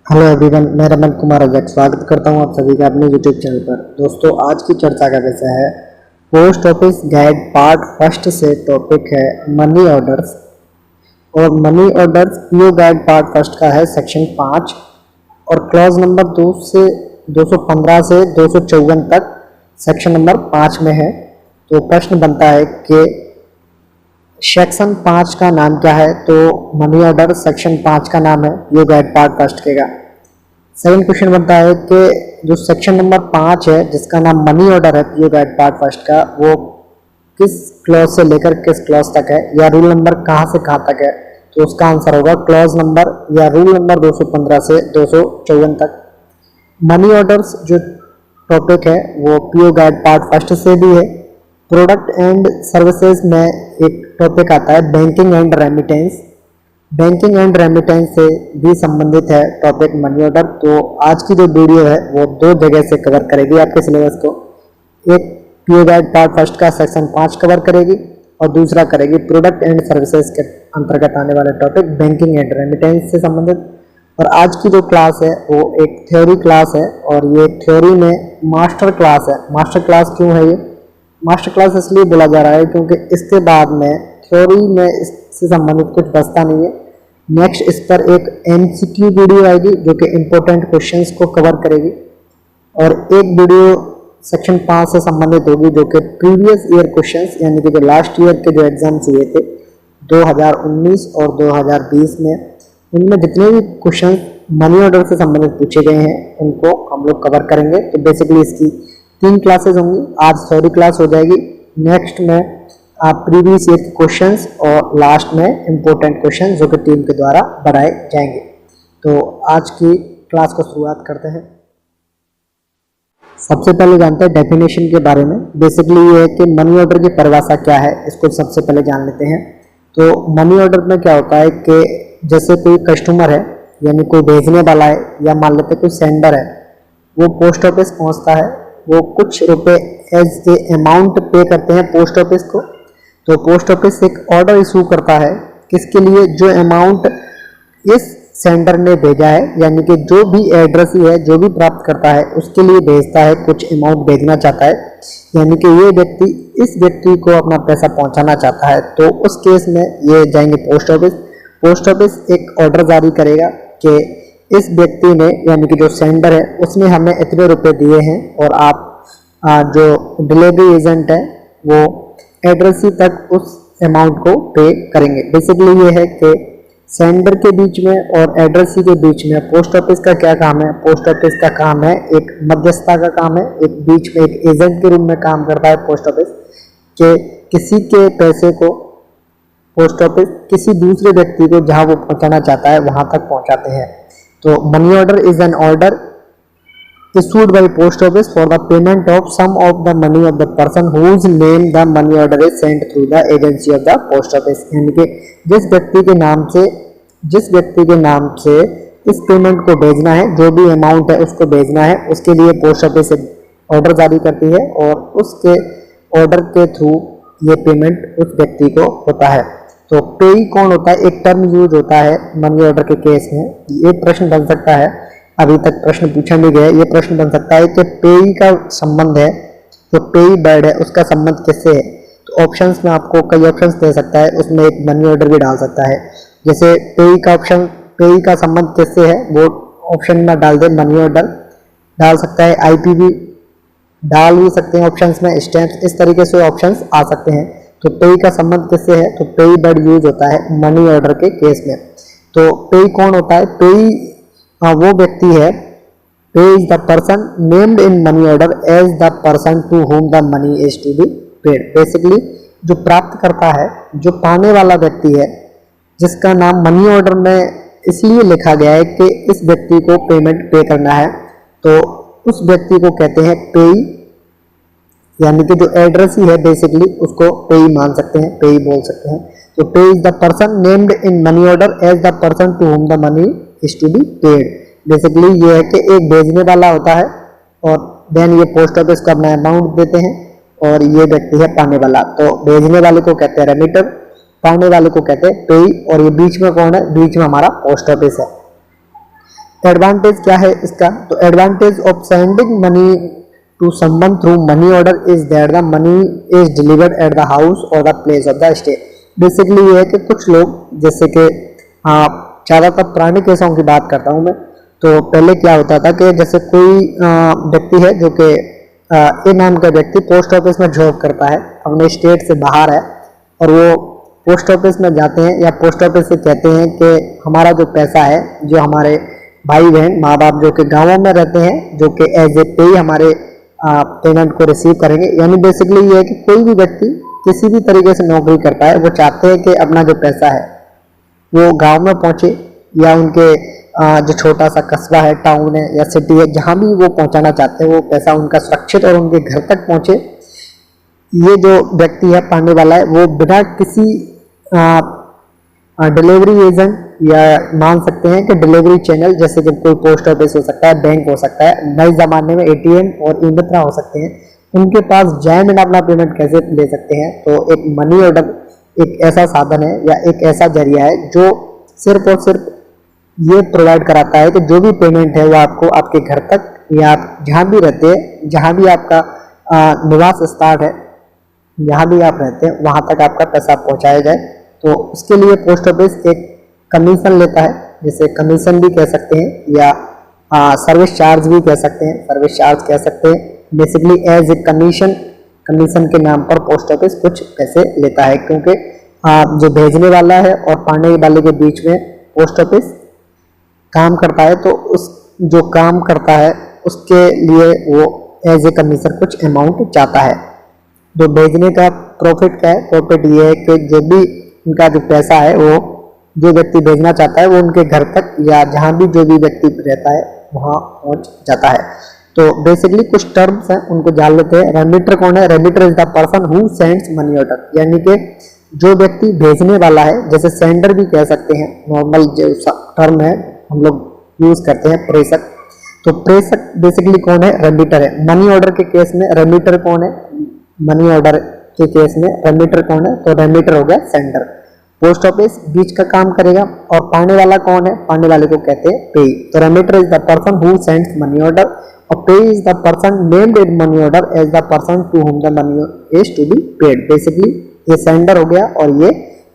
Hello everyone, मैं रमन कुमार अजक स्वागत करता हूं आप सभी का अपने यूट्यूब चैनल पर। दोस्तों, आज की चर्चा का विषय है post office guide part first से टॉपिक है मनी ऑर्डर्स। और money orders PO guide part first का है सेक्शन 5 और क्लॉज नंबर 2 से 215 से 254 तक सेक्शन नंबर 5 में है। तो प्रश्न बनता है कि सेक्शन 5 का नाम क्या है? तो मनी ऑर्डर सेक्शन 5 का नाम है पीओ गाइड पार्ट फर्स्ट के का। सेकंड क्वेश्चन बनता है कि जो सेक्शन नंबर 5 है जिसका नाम मनी ऑर्डर है पीओ गाइड पार्ट फर्स्ट का, वो किस क्लॉज से लेकर किस क्लॉज तक है या रूल नंबर कहाँ से कहाँ तक है? तो उसका आंसर होगा क्लॉज नंबर या रूल नंबर 215 से 254 तक। मनी ऑर्डर्स जो टॉपिक है वो पीओ गाइड पार्ट फर्स्ट से भी है। प्रोडक्ट एंड सर्विसेज में एक टॉपिक आता है banking and remittance. Banking and remittance से भी संबंधित है टॉपिक मनी ऑर्डर। तो आज की जो वीडियो है वो दो जगह से कवर करेगी आपके सिलेबस को। एक पीओ गाइड पार्ट फर्स्ट का सेक्शन 5 कवर करेगी और दूसरा करेगी प्रोडक्ट एंड सर्विसेज के अंतर्गत आने वाले टॉपिक बैंकिंग एंड रेमिटेंस से संबंधित। और आज की जो क्लास है वो एक थ्योरी क्लास है और ये थ्योरी में मास्टर क्लास है। मास्टर क्लास क्यों है ये? मास्टर क्लास इसलिए बोला जा रहा है क्योंकि इसके बाद में थ्योरी में इससे संबंधित कुछ बचता नहीं है। नेक्स्ट इस पर एक एमसीक्यू वीडियो आएगी जो कि इम्पोर्टेंट क्वेश्चंस को कवर करेगी और एक वीडियो सेक्शन 5 से संबंधित होगी जो कि प्रीवियस ईयर क्वेश्चंस यानी कि जो लास्ट ईयर के जो एग्जाम्स हुए थे 2019 और 2020 में, उनमें जितने भी क्वेश्चन मनी ऑर्डर से संबंधित पूछे गए हैं उनको हम लोग कवर करेंगे। तो बेसिकली इसकी 3 क्लासेस होंगी। आज थ्योरी क्लास हो जाएगी, नेक्स्ट में आप प्रीवियस ईयर के क्वेश्चंस और लास्ट में इम्पोर्टेंट क्वेश्चन जो कि टीम के द्वारा बढ़ाए जाएंगे। तो आज की क्लास को शुरुआत करते हैं। सबसे पहले जानते हैं डेफिनेशन के बारे में। बेसिकली ये है कि मनी ऑर्डर की परिभाषा क्या है, इसको सबसे पहले जान लेते हैं। तो मनी ऑर्डर में क्या होता है कि जैसे कोई कस्टमर है यानी कोई भेजने वाला है या मान लेते कोई सेंडर है, वो पोस्ट ऑफिस पहुंचता है, वो कुछ रुपए एज ए अमाउंट पे करते हैं पोस्ट ऑफिस को। तो पोस्ट ऑफिस एक ऑर्डर इशू करता है किसके लिए? जो अमाउंट इस सेंडर ने भेजा है यानी कि जो भी एड्रेस है जो भी प्राप्त करता है उसके लिए भेजता है, कुछ अमाउंट भेजना चाहता है यानी कि ये व्यक्ति इस व्यक्ति को अपना पैसा पहुंचाना चाहता है। तो उस केस में ये जाएंगे पोस्ट ऑफिस। पोस्ट ऑफिस एक ऑर्डर जारी करेगा कि इस व्यक्ति ने यानी कि जो सेंडर है उसने हमें इतने रुपए दिए हैं और आप जो डिलीवरी एजेंट है वो एड्रेसी तक उस अमाउंट को पे करेंगे। बेसिकली ये है कि सेंडर के बीच में और एड्रेसी के बीच में पोस्ट ऑफिस का क्या काम है? पोस्ट ऑफिस का काम है एक मध्यस्थता का काम है, एक बीच में एक एजेंट के रूप में काम करता है पोस्ट ऑफिस के किसी के पैसे को पोस्ट ऑफिस किसी दूसरे व्यक्ति को जहां वो पहुंचाना चाहता है वहां तक पहुंचाते हैं। तो money order is an order issued by post office for the payment of some of the money of the person whose name the money order is sent through the agency of the post office। यानी कि जिस व्यक्ति के नाम से इस payment को भेजना है, जो भी अमाउंट है उसको भेजना है, उसके लिए पोस्ट ऑफिस ऑर्डर जारी करती है और उसके ऑर्डर के थ्रू ये पेमेंट उस व्यक्ति को होता है। तो पेई कौन होता है? एक टर्म यूज होता है मनी ऑर्डर के केस में। ये प्रश्न बन सकता है, अभी तक प्रश्न पूछा नहीं गया, ये प्रश्न बन सकता है कि पेई का संबंध है, जो पेई वर्ड है उसका संबंध किससे है? तो ऑप्शंस में आपको कई ऑप्शंस दे सकता है, उसमें एक मनी ऑर्डर भी डाल सकता है। जैसे पेई का संबंध किससे है वो ऑप्शन में डाल दे, मनी ऑर्डर डाल सकता है, आईपीवी डाल भी सकते हैं ऑप्शंस में, स्टैम्प्स, इस तरीके से ऑप्शंस आ सकते हैं। तो पेई का संबंध किससे है? तो पेई वर्ड यूज होता है मनी ऑर्डर के केस में। तो पेई कौन होता है? पेई वो व्यक्ति है, payee is the person named in money order as the person to whom the money is to be paid. Basically जो प्राप्त करता है, जो पाने वाला व्यक्ति है, जिसका नाम मनी ऑर्डर में इसलिए लिखा गया है कि इस व्यक्ति को पेमेंट पे करना है, तो उस व्यक्ति को कहते हैं पेई। यानी कि जो एड्रेस ही है बेसिकली उसको पेई मान सकते हैं, पेई बोल सकते हैं। तो payee is the person named in money order as the person to whom the money is to be paid. Basically ये है कि एक भेजने वाला होता है और देन ये पोस्ट ऑफिस को अपना अमाउंट देते हैं और ये व्यक्ति है पाने वाला। तो भेजने वाले को कहते हैं रेमिटर, पाने वाले को कहते हैं पेई और ये बीच में कौन है? बीच में हमारा पोस्ट ऑफिस है। एडवांटेज क्या है इसका, तो advantage of sending money to someone through money order is that the money is delivered at the house और the place of the stay. Basically ये है कि कुछ लोग, जैसे कि ज़्यादातर पुराने केसों की बात करता हूँ मैं, तो पहले क्या होता था कि जैसे कोई व्यक्ति है जो कि ए नाम का व्यक्ति पोस्ट ऑफिस में जॉब करता है, अपने स्टेट से बाहर है, और वो पोस्ट ऑफिस में जाते हैं या पोस्ट ऑफिस से कहते हैं कि हमारा जो पैसा है, जो हमारे भाई बहन माँ बाप जो कि गाँवों में रहते हैं, जो कि एज ए पे हमारे पेमेंट को रिसीव करेंगे। यानी बेसिकली ये है कि कोई भी व्यक्ति किसी भी तरीके से नौकरी करता है, वो चाहते हैं कि अपना जो पैसा है वो गांव में पहुंचे, या उनके जो छोटा सा कस्बा है, टाउन है या सिटी है, जहां भी वो पहुंचाना चाहते हैं, वो पैसा उनका सुरक्षित और उनके घर तक पहुंचे। ये जो व्यक्ति है पाने वाला है, वो बिना किसी डिलीवरी एजेंट या मान सकते हैं कि डिलीवरी चैनल, जैसे जब कोई पोस्ट ऑफिस हो सकता है, बैंक हो सकता है, नए ज़माने में एटीएम और ई मित्रा हो सकते हैं, उनके पास जाए बिना अपना पेमेंट कैसे ले सकते हैं। तो एक मनी ऑर्डर एक ऐसा साधन है या एक ऐसा जरिया है जो सिर्फ और सिर्फ ये प्रोवाइड कराता है कि जो भी पेमेंट है वो आपको आपके घर तक, या आप जहाँ भी रहते हैं, जहाँ भी आपका निवास स्थान है, जहाँ भी आप रहते हैं, वहाँ तक आपका पैसा पहुँचाया जाए। तो उसके लिए पोस्ट ऑफिस एक कमीशन लेता है, जिसे कमीशन भी कह सकते हैं या सर्विस चार्ज भी कह सकते हैं, सर्विस चार्ज कह सकते हैं। बेसिकली एज ए कमीशन के नाम पर पोस्ट ऑफिस कुछ पैसे लेता है, क्योंकि जो भेजने वाला है और पाने वाले के बीच में पोस्ट ऑफिस काम करता है, तो उस जो काम करता है उसके लिए वो एज ए कमीशन कुछ अमाउंट चाहता है। जो भेजने का प्रॉफिट क्या है, प्रॉफिट ये है कि जो भी उनका जो पैसा है वो जो व्यक्ति भेजना चाहता है वो उनके घर तक या जहाँ भी जो भी व्यक्ति रहता है वहाँ पहुँच जाता है। तो बेसिकली कुछ टर्म्स हैं उनको जान लेते हैं। रेमिटर कौन है? Remitter is the person who sends money order, यानी कि जो व्यक्ति भेजने वाला है, जैसे सेंडर भी कह सकते हैं, नॉर्मल जो टर्म है हम लोग यूज करते हैं प्रेषक। तो प्रेषक बेसिकली कौन है? रेमिटर है। मनी ऑर्डर के केस में रेमिटर कौन है? मनी ऑर्डर के केस में रेमिटर कौन है? तो रेमिटर हो गया सेंडर। पोस्ट ऑफिस बीच का काम करेगा, और पाने वाला कौन है? पाने वाले को कहते हैं पे। तो remitter is the person who sends money order, और payee is the person named in money order as the person to whom the money is to be paid. Basically ये सेंडर हो गया और ये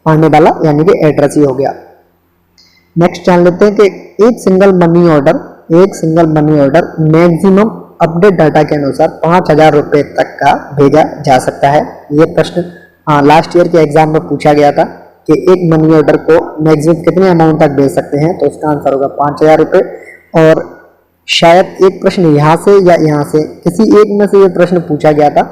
पाने वाला यानी कि एड्रेस ही हो गया। नेक्स्ट जान लेते हैं कि एक single money order maximum update data के अनुसार 5,000 रुपये तक का भेजा जा सकता है। ये प्रश्न लास्ट ईयर के एग्जाम में पूछा गया था कि एक मनी ऑर्डर को मैक्सिमम कितने अमाउंट तक भेज सकते हैं, तो इसका आंसर होगा 5,000 रुपये। और शायद एक प्रश्न यहाँ से या यहाँ से किसी एक में से ये प्रश्न पूछा गया था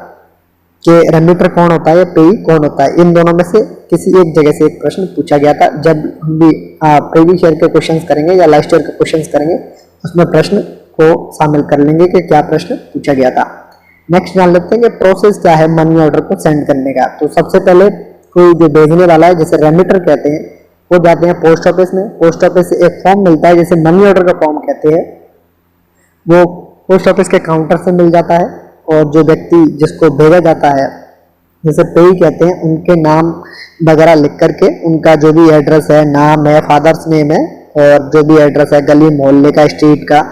कि रेमिटर कौन होता है या पेई कौन होता है, इन दोनों में से किसी एक जगह से एक प्रश्न पूछा गया था। जब हम भी प्रीवियस ईयर के क्वेश्चंस करेंगे या लास्ट ईयर के क्वेश्चंस करेंगे, उसमें प्रश्न को शामिल कर लेंगे कि क्या प्रश्न पूछा गया था। नेक्स्ट जान लेते हैं कि प्रोसेस क्या है मनी ऑर्डर को सेंड करने का। तो सबसे पहले कोई जो भेजने वाला है, जैसे रेमिटर कहते हैं, वो जाते हैं पोस्ट ऑफिस में। पोस्ट ऑफिस से एक फॉर्म मिलता है, जैसे मनी ऑर्डर का फॉर्म कहते हैं, वो पोस्ट ऑफिस के काउंटर से मिल जाता है। और जो व्यक्ति जिसको भेजा जाता है, जैसे पेई कहते हैं, उनके नाम वगैरह लिख करके, उनका जो भी एड्रेस है, नाम है, फादर्स नेम है, और जो भी एड्रेस है गली मोहल्ले का, स्ट्रीट का,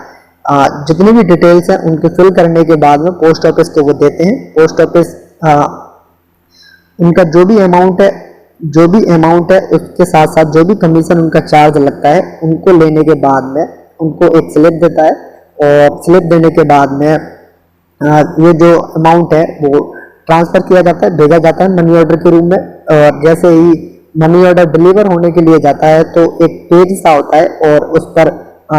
जितनी भी डिटेल्स हैं उनके फिल करने के बाद में पोस्ट ऑफिस को वो देते हैं। पोस्ट ऑफिस उनका जो भी अमाउंट है उसके साथ साथ जो भी कमीशन उनका चार्ज लगता है, उनको लेने के बाद में उनको एक स्लिप देता है, और स्लिप देने के बाद में ये जो अमाउंट है वो ट्रांसफर किया जाता है, भेजा जाता है मनी ऑर्डर के रूप में। और जैसे ही मनी ऑर्डर डिलीवर होने के लिए जाता है तो एक पेज सा होता है, और उस पर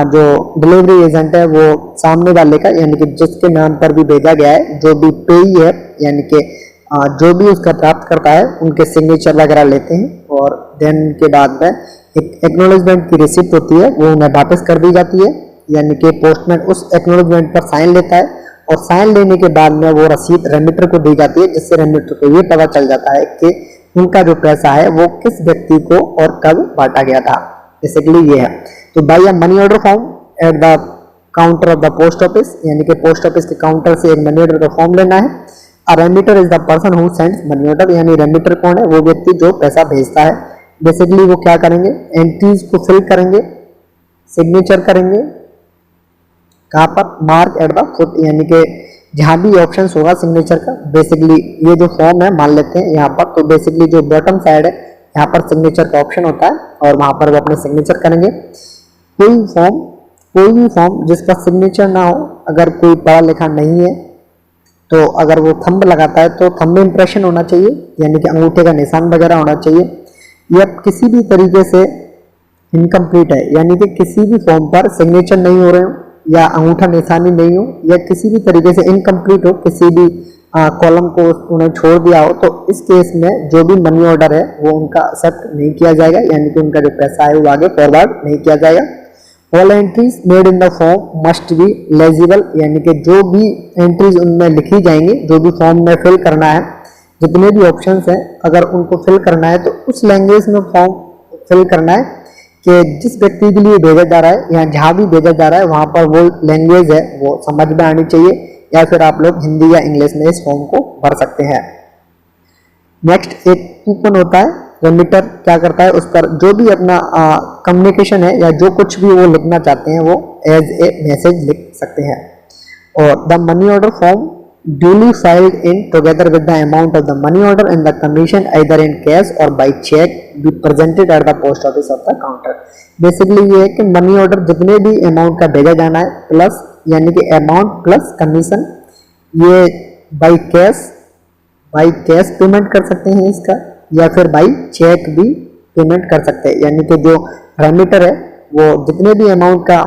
जो डिलीवरी एजेंट है वो सामने वाले का, यानी कि जिसके नाम पर भी भेजा गया है, जो भी पेई है, यानी कि जो भी उसका प्राप्त करता है, उनके सिग्नेचर वगैरह लेते हैं। और देन के बाद में एक एक्नॉलेजमेंट की रिसिप्ट होती है, वो उन्हें वापस कर दी जाती है, यानी कि पोस्टमैन उस एक्नॉलेजमेंट पर साइन लेता है, और साइन लेने के बाद में वो रसीद रेमिटर को दी जाती है, जिससे रेमिटर को ये पता चल जाता है कि उनका जो पैसा है वो किस व्यक्ति को और कब बांटा गया था। बेसिकली ये है। तो by a money order form at the counter of the post office, यानी कि पोस्ट ऑफिस के काउंटर से एक मनी ऑर्डर का फॉर्म लेना है। A remitter is the person who sends money order, यानी रेमिटर कौन है? वो व्यक्ति जो पैसा भेजता है। बेसिकली वो क्या करेंगे? एंट्रीज को फिल करेंगे, सिग्नेचर करेंगे, कहाँ पर, मार्क एट द फुट, यानी कि जहाँ भी ऑप्शन होगा सिग्नेचर का। बेसिकली ये जो फॉर्म है मान लेते हैं यहाँ पर, तो बेसिकली जो बॉटम साइड है यहाँ पर सिग्नेचर का ऑप्शन होता है और वहाँ पर वो अपने सिग्नेचर करेंगे। कोई भी फॉर्म जिसका सिग्नेचर ना हो, अगर कोई पढ़ा लिखा नहीं है तो अगर वो थंब लगाता है तो थंब में इंप्रेशन होना चाहिए, यानी कि अंगूठे का निशान वगैरह होना चाहिए। या किसी भी तरीके से इनकम्प्लीट है, यानी कि किसी भी फॉर्म पर सिग्नेचर नहीं हो रहे हो या अंगूठा निशानी नहीं हो या किसी भी तरीके से इनकम्प्लीट हो, किसी भी कॉलम को उन्हें छोड़ दिया हो, तो इस केस में जो भी मनी ऑर्डर है वो उनका एक्सेप्ट नहीं किया जाएगा, यानी कि उनका जो पैसा है वो आगे फॉरवर्ड नहीं किया जाएगा। All entries made in the form must be legible, यानी कि जो भी एंट्रीज उनमें लिखी जाएंगी, जो भी फॉर्म में फिल करना है, जितने भी ऑप्शंस हैं अगर उनको फिल करना है तो उस लैंग्वेज में फॉर्म फिल करना है कि जिस व्यक्ति के लिए भेजा जा रहा है या जहाँ भी भेजा जा रहा है वहाँ पर वो लैंग्वेज है वो समझ में आनी चाहिए, या फिर आप लोग हिंदी या इंग्लिश में इस फॉर्म को भर सकते हैं। नेक्स्ट एक कूपन होता है, रेमिटर क्या करता है, उस पर जो भी अपना कम्युनिकेशन है या जो कुछ भी वो लिखना चाहते हैं वो एज ए मैसेज लिख सकते हैं। और the money order form duly filed in together with the amount of the money order and the commission either in cash or by check be presented at the post office of the counter। Basically ये है कि money order जितने भी amount का भेजा जाना है plus, यानी कि अमाउंट प्लस कमीशन, ये बाई कैश पेमेंट कर सकते हैं इसका, या फिर बाई चेक भी पेमेंट कर सकते हैं, यानी कि जो रेमिटर है वो जितने भी अमाउंट का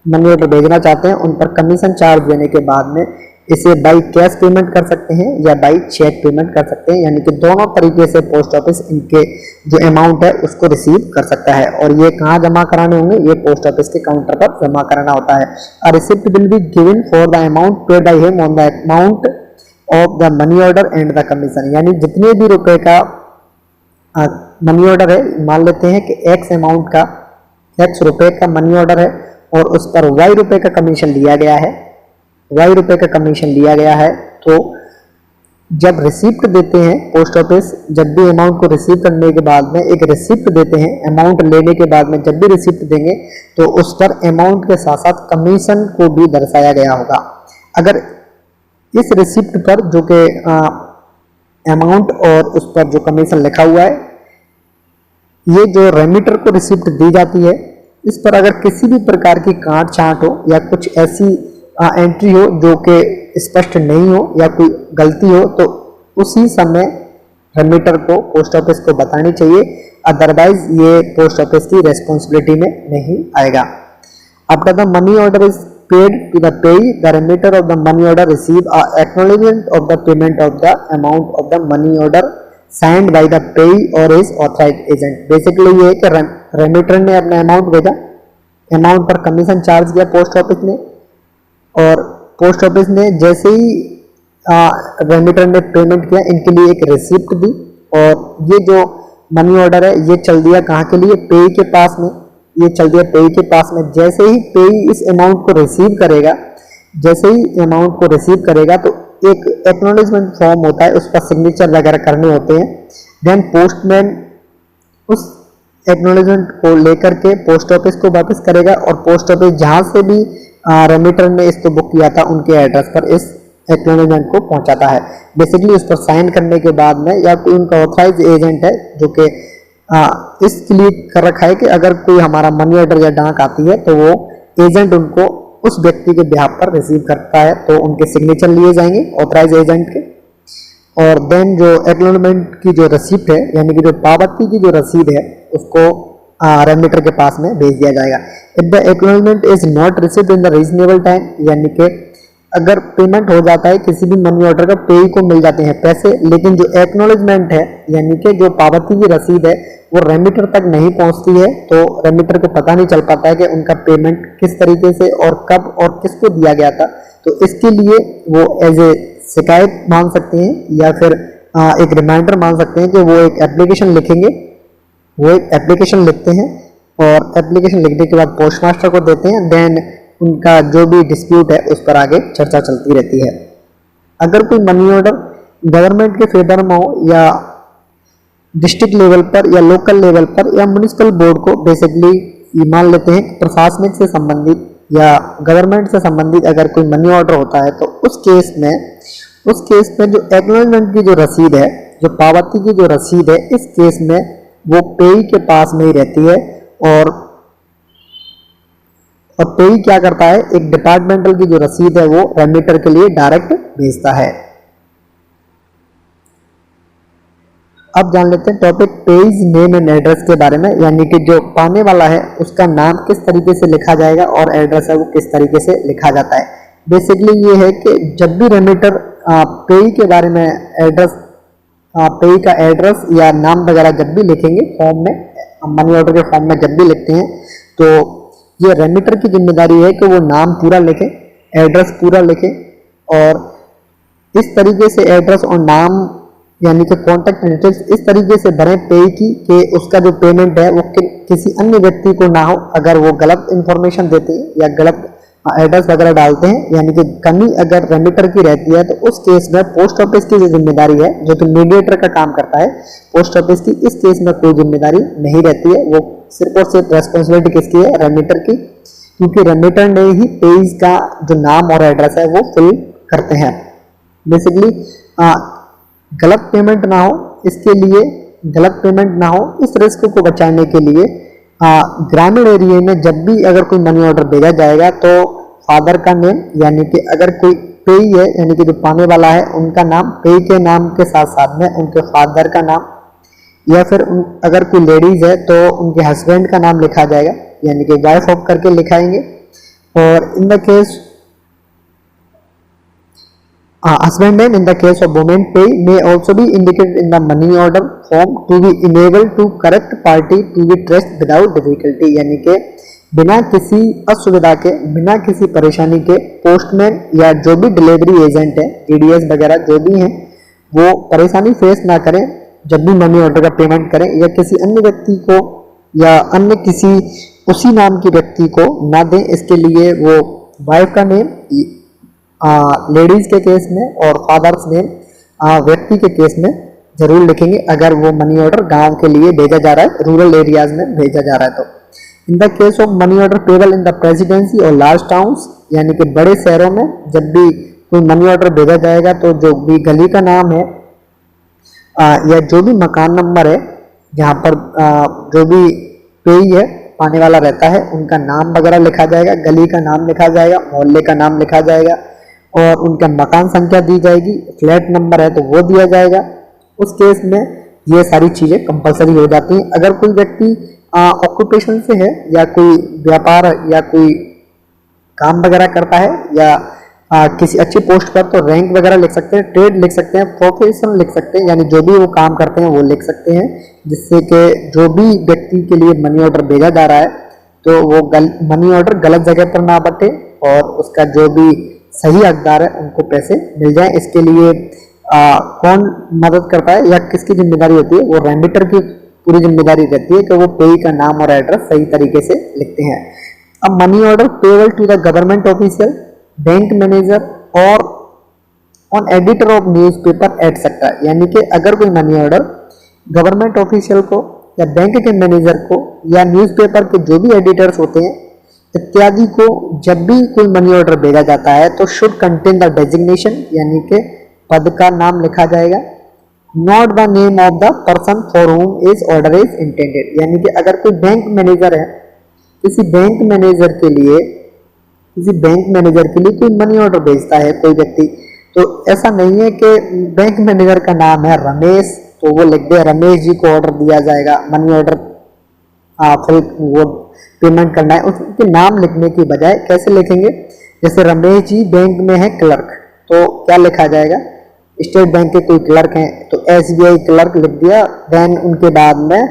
मनी ऑर्डर भेजना चाहते हैं उन पर कमीशन चार्ज देने के बाद में इसे बाई कैश पेमेंट कर सकते हैं या बाई चेक पेमेंट कर सकते हैं, यानी कि दोनों तरीके से पोस्ट ऑफिस इनके जो अमाउंट है उसको रिसीव कर सकता है। और ये कहाँ जमा कराने होंगे, ये पोस्ट ऑफिस के काउंटर पर जमा कराना होता है। अ receipt will be given for the amount paid by him on the amount of the money order and the commission, यानी जितने भी रुपए का मनी ऑर्डर है, मान लेते हैं कि एक्स अमाउंट का, एक्स रुपए का मनी ऑर्डर है और उस पर वाई रुपए का कमीशन लिया गया है, वाई रुपए का कमीशन लिया गया है, तो जब रिसिप्ट देते हैं पोस्ट ऑफिस, जब भी अमाउंट को रिसीव करने के बाद में एक रिसिप्ट देते हैं, अमाउंट लेने के बाद में जब भी रिसिप्ट देंगे तो उस पर अमाउंट के साथ साथ कमीशन को भी दर्शाया गया होगा। अगर इस रिसिप्ट पर जो कि अमाउंट और उस पर जो कमीशन लिखा हुआ है, ये जो रेमिटर को रिसिप्ट दी जाती है, इस पर अगर किसी भी प्रकार की काट छांट हो या कुछ ऐसी एंट्री हो जो कि स्पष्ट नहीं हो या कोई गलती हो, तो उसी समय रेमिटर को पोस्ट ऑफिस को बतानी चाहिए, अदरवाइज ये पोस्ट ऑफिस की रेस्पॉन्सिबिलिटी में नहीं आएगा। After the money order is paid to the payee, the remitter of the money order receive acknowledgement of the payment of the amount of the money order signed by the payee और is authorised agent. Basically ये है कि remitter ने अपना amount भेजा, amount पर commission charge किया post office ने, और पोस्ट ऑफिस ने जैसे ही रेमिटर ने पेमेंट किया इनके लिए एक रिसिप्ट दी, और ये जो मनी ऑर्डर है ये चल दिया कहाँ के लिए, पेई के पास में, ये चल दिया पेई के पास में। जैसे ही पेई इस अमाउंट को रिसीव करेगा, जैसे ही अमाउंट को रिसीव करेगा तो एक एक्नॉलेजमेंट फॉर्म होता है, उस पर सिग्नेचर वगैरह करने होते हैं। देन पोस्टमैन उस एक्नॉलेजमेंट को लेकर के पोस्ट ऑफिस को वापस करेगा, और पोस्ट ऑफिस जहाँ से भी रेमिटर ने इसको बुक किया था उनके एड्रेस पर इस एक्नॉलेजमेंट को पहुंचाता है। बेसिकली उस पर साइन करने के बाद में, या कोई उनका ऑथराइज एजेंट है जो कि इसके लिए कर रखा है कि अगर कोई हमारा मनी ऑर्डर या डाक आती है तो वो एजेंट उनको उस व्यक्ति के बिहाफ पर रिसीव करता है, तो उनके सिग्नेचर लिए जाएंगे ऑथराइज एजेंट के। और देन जो एक्नॉलेजमेंट की जो रसीद है, यानी कि जो पावती की जो रसीद है, उसको रेमिटर के पास में भेज दिया जाएगा। If the acknowledgement is not received in the reasonable time, यानी कि अगर पेमेंट हो जाता है किसी भी मनी ऑर्डर का, पेई को मिल जाते हैं पैसे, लेकिन जो एक्नॉलेजमेंट है यानी कि जो पावती की रसीद है वो रेमिटर तक नहीं पहुंचती है, तो रेमिटर को पता नहीं चल पाता है कि उनका पेमेंट किस तरीके से और कब और किसको दिया गया था। तो इसके लिए वो एज ए शिकायत मांग सकते हैं या फिर एक रिमाइंडर मांग सकते हैं कि वो एक एप्लीकेशन लिखेंगे, वो एक एप्लीकेशन लिखते हैं और एप्लीकेशन लिखने के बाद पोस्ट मास्टर को देते हैं। देन उनका जो भी डिस्प्यूट है उस पर आगे चर्चा चलती रहती है। अगर कोई मनी ऑर्डर गवर्नमेंट के फेवर में हो या डिस्ट्रिक्ट लेवल पर या लोकल लेवल पर या म्युनिसिपल बोर्ड को, बेसिकली मान लेते हैं प्रशासनिक से संबंधित या गवर्नमेंट से संबंधित अगर कोई मनी ऑर्डर होता है तो उस केस में जो एक्नॉलेजमेंट की जो रसीद है, जो पावती की जो रसीद है, इस केस में वो पेई के पास में ही रहती है और पेई क्या करता है, एक डिपार्टमेंटल की जो रसीद है वो रेमिटर के लिए डायरेक्ट भेजता है। अब जान लेते हैं topic page name and address के बारे में, यानी कि जो पाने वाला है उसका नाम किस तरीके से लिखा जाएगा और एड्रेस है वो किस तरीके से लिखा जाता है। बेसिकली ये है कि जब भी रेमिटर पेई के बारे में एड्रेस, पेई का एड्रेस या नाम वगैरह जब भी लिखेंगे फॉर्म में, मनी ऑर्डर के फॉर्म में जब भी लिखते हैं, तो ये रेमिटर की जिम्मेदारी है कि वो नाम पूरा लिखे, एड्रेस पूरा लिखे और इस तरीके से एड्रेस और नाम यानी कि कॉन्टैक्ट डिटेल्स इस तरीके से भरें पे की कि उसका जो पेमेंट है वो किसी अन्य व्यक्ति को ना हो। अगर वो गलत इंफॉर्मेशन देते हैं या गलत एड्रेस वगैरह डालते हैं, यानी कि कमी अगर रेमिटर की रहती है, तो उस केस में पोस्ट ऑफिस की जो जिम्मेदारी है, जो कि मीडिएटर का काम करता है पोस्ट ऑफिस की, इस केस में कोई जिम्मेदारी नहीं रहती है। वो सिर्फ और सिर्फ रेस्पॉन्सिबिलिटी किसकी है, रेमिटर की, क्योंकि रेमिटर ने ही पेज का जो नाम और एड्रेस है वो फिल करते हैं। बेसिकली गलत पेमेंट ना हो, इसके लिए गलत पेमेंट ना हो, इस रिस्क को बचाने के लिए ग्रामीण एरिया में जब भी अगर कोई मनी ऑर्डर भेजा जाएगा तो फादर का नेम, यानी कि अगर कोई पेई है यानी कि जो पाने वाला है उनका नाम, पेई के नाम के साथ साथ में उनके फादर का नाम, या फिर अगर कोई लेडीज है तो उनके हस्बैंड का नाम लिखा जाएगा, यानी कि वाइफ ऑफ करके लिखाएंगे। और इन the case husband name in the case of women pay may also be indicated in the money order form to be enabled to correct party to be traced without difficulty, यानी कि बिना किसी असुविधा के, बिना किसी परेशानी के पोस्टमैन या जो भी डिलीवरी एजेंट है, टीडीएस वगैरह जो भी हैं, वो परेशानी फेस ना करें जब भी मनी ऑर्डर का पेमेंट करें, या किसी अन्य व्यक्ति को या अन्य किसी उसी नाम के व्यक्ति को ना दें। इसके लिए वो वाइफ का नेम लेडीज के केस में और फादर्स नेम व्यक्ति के केस में जरूर लिखेंगे अगर वो मनी ऑर्डर गांव के लिए भेजा जा रहा है, रूरल एरियाज में भेजा जा रहा है। तो इन the case of money order payable in the presidency और लार्ज टाउन्स, यानी कि बड़े शहरों में जब भी कोई मनी ऑर्डर भेजा जाएगा तो जो भी गली का नाम है या जो भी मकान नंबर है जहाँ पर जो भी पेई है पाने वाला रहता है, उनका नाम वगैरह लिखा जाएगा, गली का नाम लिखा जाएगा, मोहल्ले का नाम लिखा जाएगा और उनका मकान संख्या दी जाएगी, फ्लैट नंबर है तो वो दिया जाएगा। उस केस में ये सारी चीज़ें कंपलसरी हो जाती हैं। अगर कोई व्यक्ति ऑक्यूपेशन से है या कोई व्यापार या कोई काम वगैरह करता है या किसी अच्छी पोस्ट पर, तो रैंक वगैरह लिख सकते हैं, ट्रेड लिख सकते हैं, प्रोफेशन लिख सकते हैं, यानी जो भी वो काम करते हैं वो लिख सकते हैं, जिससे कि जो भी व्यक्ति के लिए मनी ऑर्डर भेजा जा रहा है तो वो मनी ऑर्डर गलत जगह पर ना बटे और उसका जो भी सही हकदार है उनको पैसे मिल जाए। इसके लिए कौन मदद करता है या किसकी जिम्मेदारी होती है, वो रेमिटर की पूरी जिम्मेदारी रहती है कि वो पेई का नाम और एड्रेस सही तरीके से लिखते हैं। अब money order payable to the government official, bank manager और on editor of newspaper etcetera, यानी कि अगर कोई मनी ऑर्डर गवर्नमेंट ऑफिशियल को या बैंक के मैनेजर को या न्यूज़पेपर के जो भी एडिटर्स होते हैं इत्यादि को जब भी कोई मनी ऑर्डर भेजा जाता है तो शुड कंटेन द डेजिग्नेशन, यानी कि पद का नाम लिखा जाएगा, not the name of the person for हुम इज ऑर्डर इज इंटेंडेड, यानी कि अगर कोई बैंक मैनेजर है, किसी बैंक मैनेजर के लिए कोई मनी ऑर्डर भेजता है कोई व्यक्ति, तो ऐसा नहीं है कि बैंक मैनेजर का नाम है रमेश तो वो लिख दे रमेश जी को ऑर्डर दिया जाएगा, मनी ऑर्डर फिर वो पेमेंट करना है। उसके नाम लिखने की बजाय कैसे लिखेंगे, जैसे रमेश जी बैंक में है क्लर्क, तो क्या लिखा जाएगा, स्टेट बैंक के कोई क्लर्क हैं तो एसबीआई क्लर्क लिख दिया। देन उनके बाद में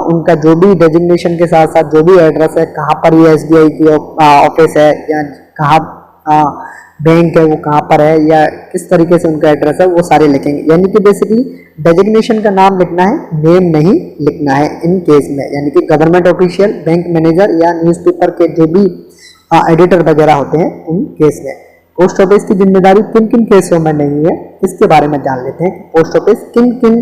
उनका जो भी डेजिग्नेशन के साथ साथ जो भी एड्रेस है, कहाँ पर ये एसबीआई की ऑफिस है या कहाँ बैंक है वो कहाँ पर है या किस तरीके से उनका एड्रेस है, वो सारे लिखेंगे। यानी कि बेसिकली डेजिग्नेशन का नाम लिखना है, नेम नहीं लिखना है इन केस में, यानी कि गवर्नमेंट ऑफिशियल, बैंक मैनेजर या न्यूज़पेपर के जो भी एडिटर वगैरह होते हैं उन केस में। पोस्ट ऑफिस की जिम्मेदारी किन किन केसों में नहीं है, इसके बारे में जान लेते हैं। पोस्ट ऑफिस किन किन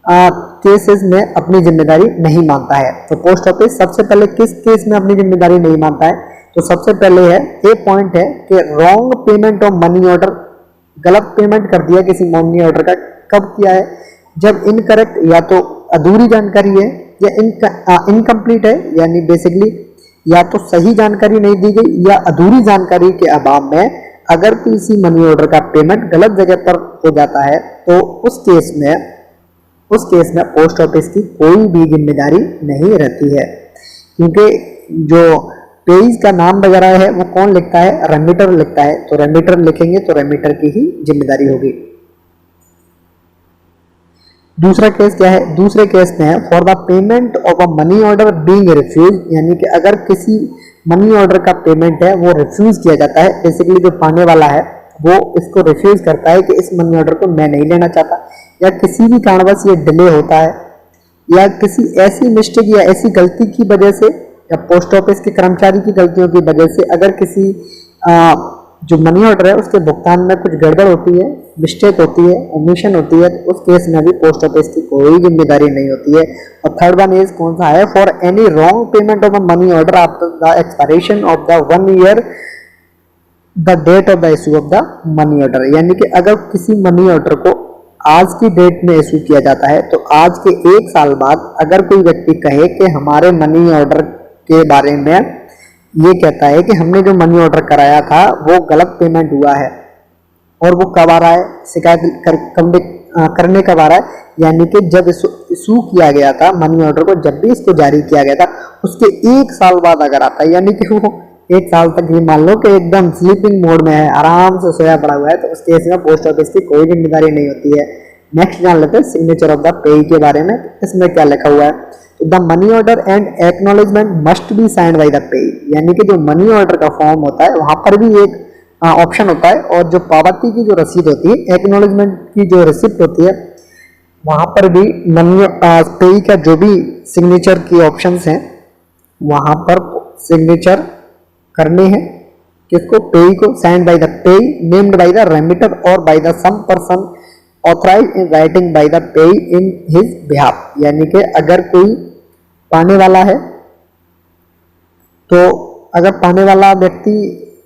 केसेस में अपनी जिम्मेदारी नहीं मानता है। तो पोस्ट ऑफिस सबसे पहले किस केस में अपनी जिम्मेदारी नहीं मानता है, तो सबसे पहले है ए पॉइंट है कि wrong payment of money order, गलत पेमेंट कर दिया किसी मनी ऑर्डर का। कब किया है? जब इनकरेक्ट या तो अधूरी जानकारी है या इनकम्प्लीट है, यानी बेसिकली या तो सही जानकारी नहीं दी गई या अधूरी जानकारी के अभाव में अगर किसी मनी ऑर्डर का पेमेंट गलत जगह पर हो जाता है तो उस केस में पोस्ट ऑफिस की कोई भी जिम्मेदारी नहीं रहती है, क्योंकि जो पेज का नाम वगैरह है वो कौन लिखता है? रेमिटर लिखता है। तो रेमिटर लिखेंगे तो रेमिटर की ही जिम्मेदारी होगी। दूसरा केस क्या है? दूसरे केस में है for the payment of a money order being refuse, यानी कि अगर किसी मनी ऑर्डर का पेमेंट है वो रिफ्यूज किया जाता है, बेसिकली जो पाने वाला है वो इसको रिफ्यूज करता है कि इस मनी ऑर्डर को मैं नहीं लेना चाहता, या किसी भी कारणवश ये डिले होता है, या किसी ऐसी मिस्टेक या ऐसी गलती की वजह से या पोस्ट ऑफिस के कर्मचारी की गलतियों की वजह से अगर किसी जो मनी ऑर्डर है उसके भुगतान में कुछ गड़बड़ होती है, मिस्टेक होती है, ओमिशन होती है, तो उस केस में भी पोस्ट ऑफिस की कोई जिम्मेदारी नहीं होती है। और थर्ड वन इज कौन सा है? For any wrong payment of a money order after the expiration of the 1 year the date of the issue of the money order, यानी कि अगर किसी मनी ऑर्डर को आज की डेट में इशू किया जाता है तो आज के 1 साल बाद अगर कोई व्यक्ति कहे कि हमारे मनी ऑर्डर के बारे में ये कहता है कि हमने जो मनी ऑर्डर कराया था वो गलत पेमेंट हुआ है, और वो कब आ रहा है? शिकायत करने कब आ रहा है? यानी कि जब इशू किया गया था मनी ऑर्डर को, जब भी इसको जारी किया गया था उसके 1 साल बाद अगर आता है, यानी कि वो 1 साल तक ये मान लो कि एकदम स्लीपिंग मोड में है, आराम से सोया पड़ा हुआ है, तो उस केस में पोस्ट ऑफिस की कोई जिम्मेदारी नहीं होती है। नेक्स्ट जान लेते हैं सिग्नेचर ऑफ द पेई के बारे में। इसमें क्या लिखा हुआ है? The money order and acknowledgement must be signed by the पेई, यानी कि जो मनी ऑर्डर का फॉर्म होता है वहां पर भी एक ऑप्शन होता है, और जो पावती की जो रसीद होती है, एक्नॉलेजमेंट की जो रिसिप्ट होती है, वहां पर भी मनी पेई का जो भी सिग्नेचर की ऑप्शंस हैं वहां पर सिग्नेचर करने हैं। किसको? पेई को। Signed by the payee named by the remitter और by the some person authorised in writing by the payee in his behalf, यानी कि अगर कोई पाने वाला है तो अगर पाने वाला व्यक्ति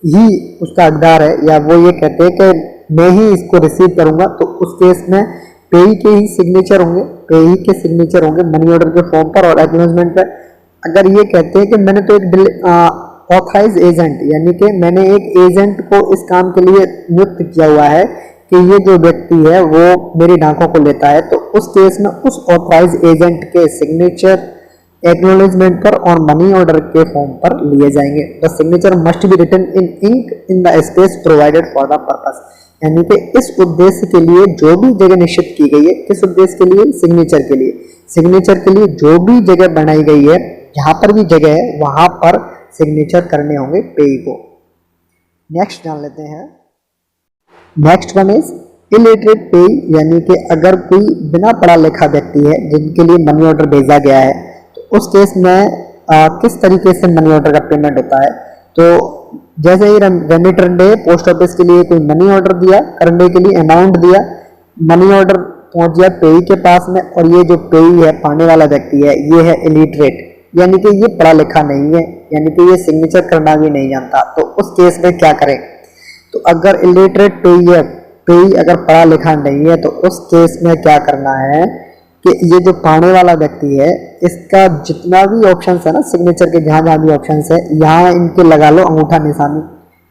ही उसका हकदार है या वो ये कहते हैं कि मैं ही इसको रिसीव करूंगा, तो उस केस में पेई के ही सिग्नेचर होंगे, पेई के सिग्नेचर होंगे मनी ऑर्डर के फॉर्म पर और एक्नॉलेजमेंट पर। अगर ये कहते हैं कि मैंने तो एक ऑथराइज एजेंट, यानी कि मैंने एक एजेंट को इस काम के लिए नियुक्त किया हुआ है कि ये जो व्यक्ति है वो मेरी डाकों को लेता है, तो उस केस में उस ऑथराइज एजेंट के सिग्नेचर एक्नॉलेजमेंट पर और मनी ऑर्डर के फॉर्म पर लिए जाएंगे। The signature must be written in ink in the space provided for the purpose, यानी कि इस उद्देश्य के लिए जो भी जगह निश्चित की गई है, किस उद्देश्य के लिए? सिग्नेचर के लिए। सिग्नेचर के लिए जो भी जगह बनाई गई है, जहां पर भी जगह है वहां पर सिग्नेचर करने होंगे पेई को। नेक्स्ट जान लेते हैं। नेक्स्ट वन इज इलिटरेट पेई, यानी कि अगर कोई बिना पढ़ा लिखा व्यक्ति है जिनके लिए मनी ऑर्डर भेजा गया है, तो उस केस में किस तरीके से मनी ऑर्डर का पेमेंट होता है? तो जैसे ही रेमिटर ने पोस्ट ऑफिस के लिए कोई मनी ऑर्डर दिया, करने के लिए अमाउंट दिया, मनी ऑर्डर पहुंच गया पेई के पास में, और ये जो पेई है पाने वाला व्यक्ति है ये है इलिटरेट, यानी कि ये पढ़ा लिखा नहीं है, यानी कि ये सिग्नेचर करना भी नहीं जानता, तो उस केस में क्या करें? तो अगर इलिटरेट पेई है, पेई अगर पढ़ा लिखा नहीं है, तो उस केस में क्या करना है कि ये जो पाने वाला व्यक्ति है इसका जितना भी ऑप्शंस है ना सिग्नेचर के, जहां जहां भी ऑप्शंस है यहाँ इनके लगा लो अंगूठा निशानी।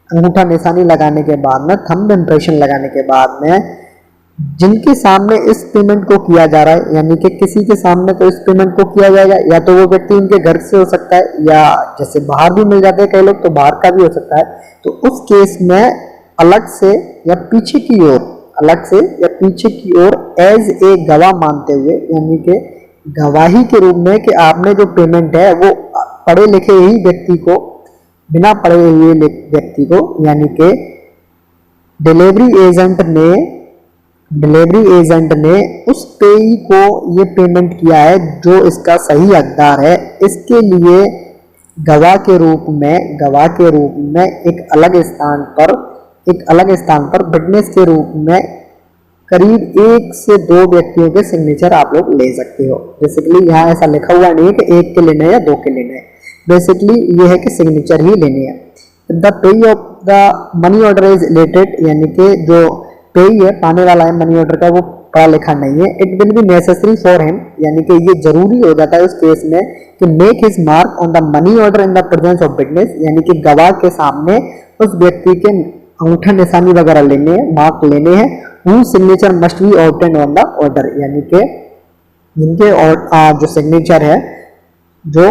अंगूठा निशानी लगाने के बाद में, थंब इम्प्रेशन लगाने के बाद में, जिनके सामने इस पेमेंट को किया जा रहा है, यानी कि किसी के सामने तो इस पेमेंट को किया जाएगा, या तो वो व्यक्ति उनके घर से हो सकता है, या जैसे बाहर भी मिल जाते हैं कई लोग तो बाहर का भी हो सकता है, तो उस केस में अलग से या पीछे की ओर, अलग से या पीछे की ओर एज ए गवाह मानते हुए, यानी कि गवाही के रूप में कि आपने जो पेमेंट है वो पढ़े लिखे ही व्यक्ति को, बिना पढ़े हुए व्यक्ति को, यानी कि डिलीवरी एजेंट ने उस पेई को ये पेमेंट किया है जो इसका सही हकदार है, इसके लिए गवाह के रूप में एक अलग स्थान पर विटनेस के रूप में करीब 1 से 2 व्यक्तियों के सिग्नेचर आप लोग ले सकते हो। बेसिकली यहाँ ऐसा लिखा हुआ नहीं है कि 1 के लेने या 2 के लेने, बेसिकली ये है कि सिग्नेचर ही लेनी है। The pay of the money order is related, यानी कि जो पे है, पाने वाला है मनी ऑर्डर का, वो पढ़ा लिखा नहीं है। It will be necessary for him, यानी कि ये जरूरी हो जाता है उस केस में कि make his mark on the money order in the presence of witness, यानी कि गवाह के सामने उस व्यक्ति के अंगूठा निशानी वगैरह लेने हैं, मार्क लेने हैं। Who signature must be obtained on the order, यानी कि जिनके जो सिग्नेचर है, जो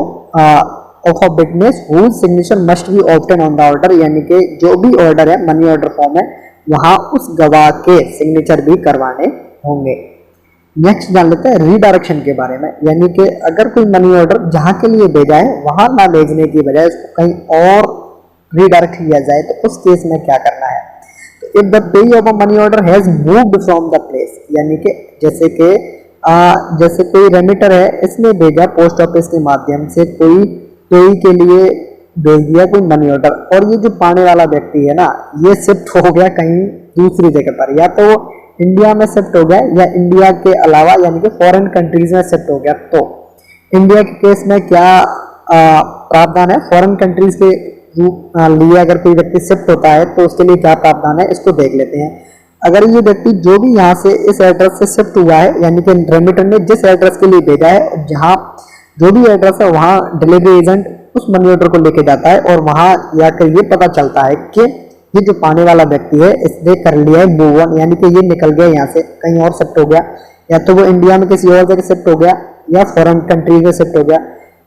of a witness whose signature must be obtain on the order, यानी कि जो भी ऑर्डर है मनी ऑर्डर फॉर्म है, वहां उस गवाह के सिग्नेचर भी करवाने होंगे। नेक्स्ट जान लेते हैं रीडायरेक्शन के बारे में, यानी कि अगर कोई मनी ऑर्डर जहां के लिए भेजा है वहां ना भेजने की बजाय उसको कहीं और रीडायरेक्ट किया जाए तो उस केस में क्या करना है। तो if the pay of a money order has moved from the place, यानी कि जैसे कोई रेमिटर है, इसने भेजा पोस्ट ऑफिस के माध्यम से कोई पेई के लिए भेज दिया कोई मनी ऑर्डर, और ये जो पाने वाला व्यक्ति है ना, ये शिफ्ट हो गया कहीं दूसरी जगह पर, या तो वो इंडिया में शिफ्ट हो गया या इंडिया के अलावा यानी कि फॉरेन कंट्रीज में शिफ्ट हो गया। तो इंडिया के केस में क्या प्रावधान है, फॉरेन कंट्रीज के लिए अगर कोई व्यक्ति शिफ्ट होता है तो उसके लिए क्या प्रावधान है, इसको देख लेते हैं। अगर ये व्यक्ति जो भी यहाँ से इस एड्रेस से शिफ्ट हुआ है, यानी कि रेमिटर ने जिस एड्रेस के लिए भेजा है, जहाँ जो भी एड्रेस है वहाँ डिलीवरी एजेंट उस मनी ऑर्डर को लेके जाता है, और वहाँ जाकर ये पता चलता है कि ये जो पाने वाला व्यक्ति है इसने कर लिया है मूव ऑन, यानी कि ये निकल गया यहाँ से कहीं और शिफ्ट हो गया, या तो वो इंडिया में किसी और जगह शिफ्ट हो गया या फॉरेन कंट्री में शिफ्ट हो गया।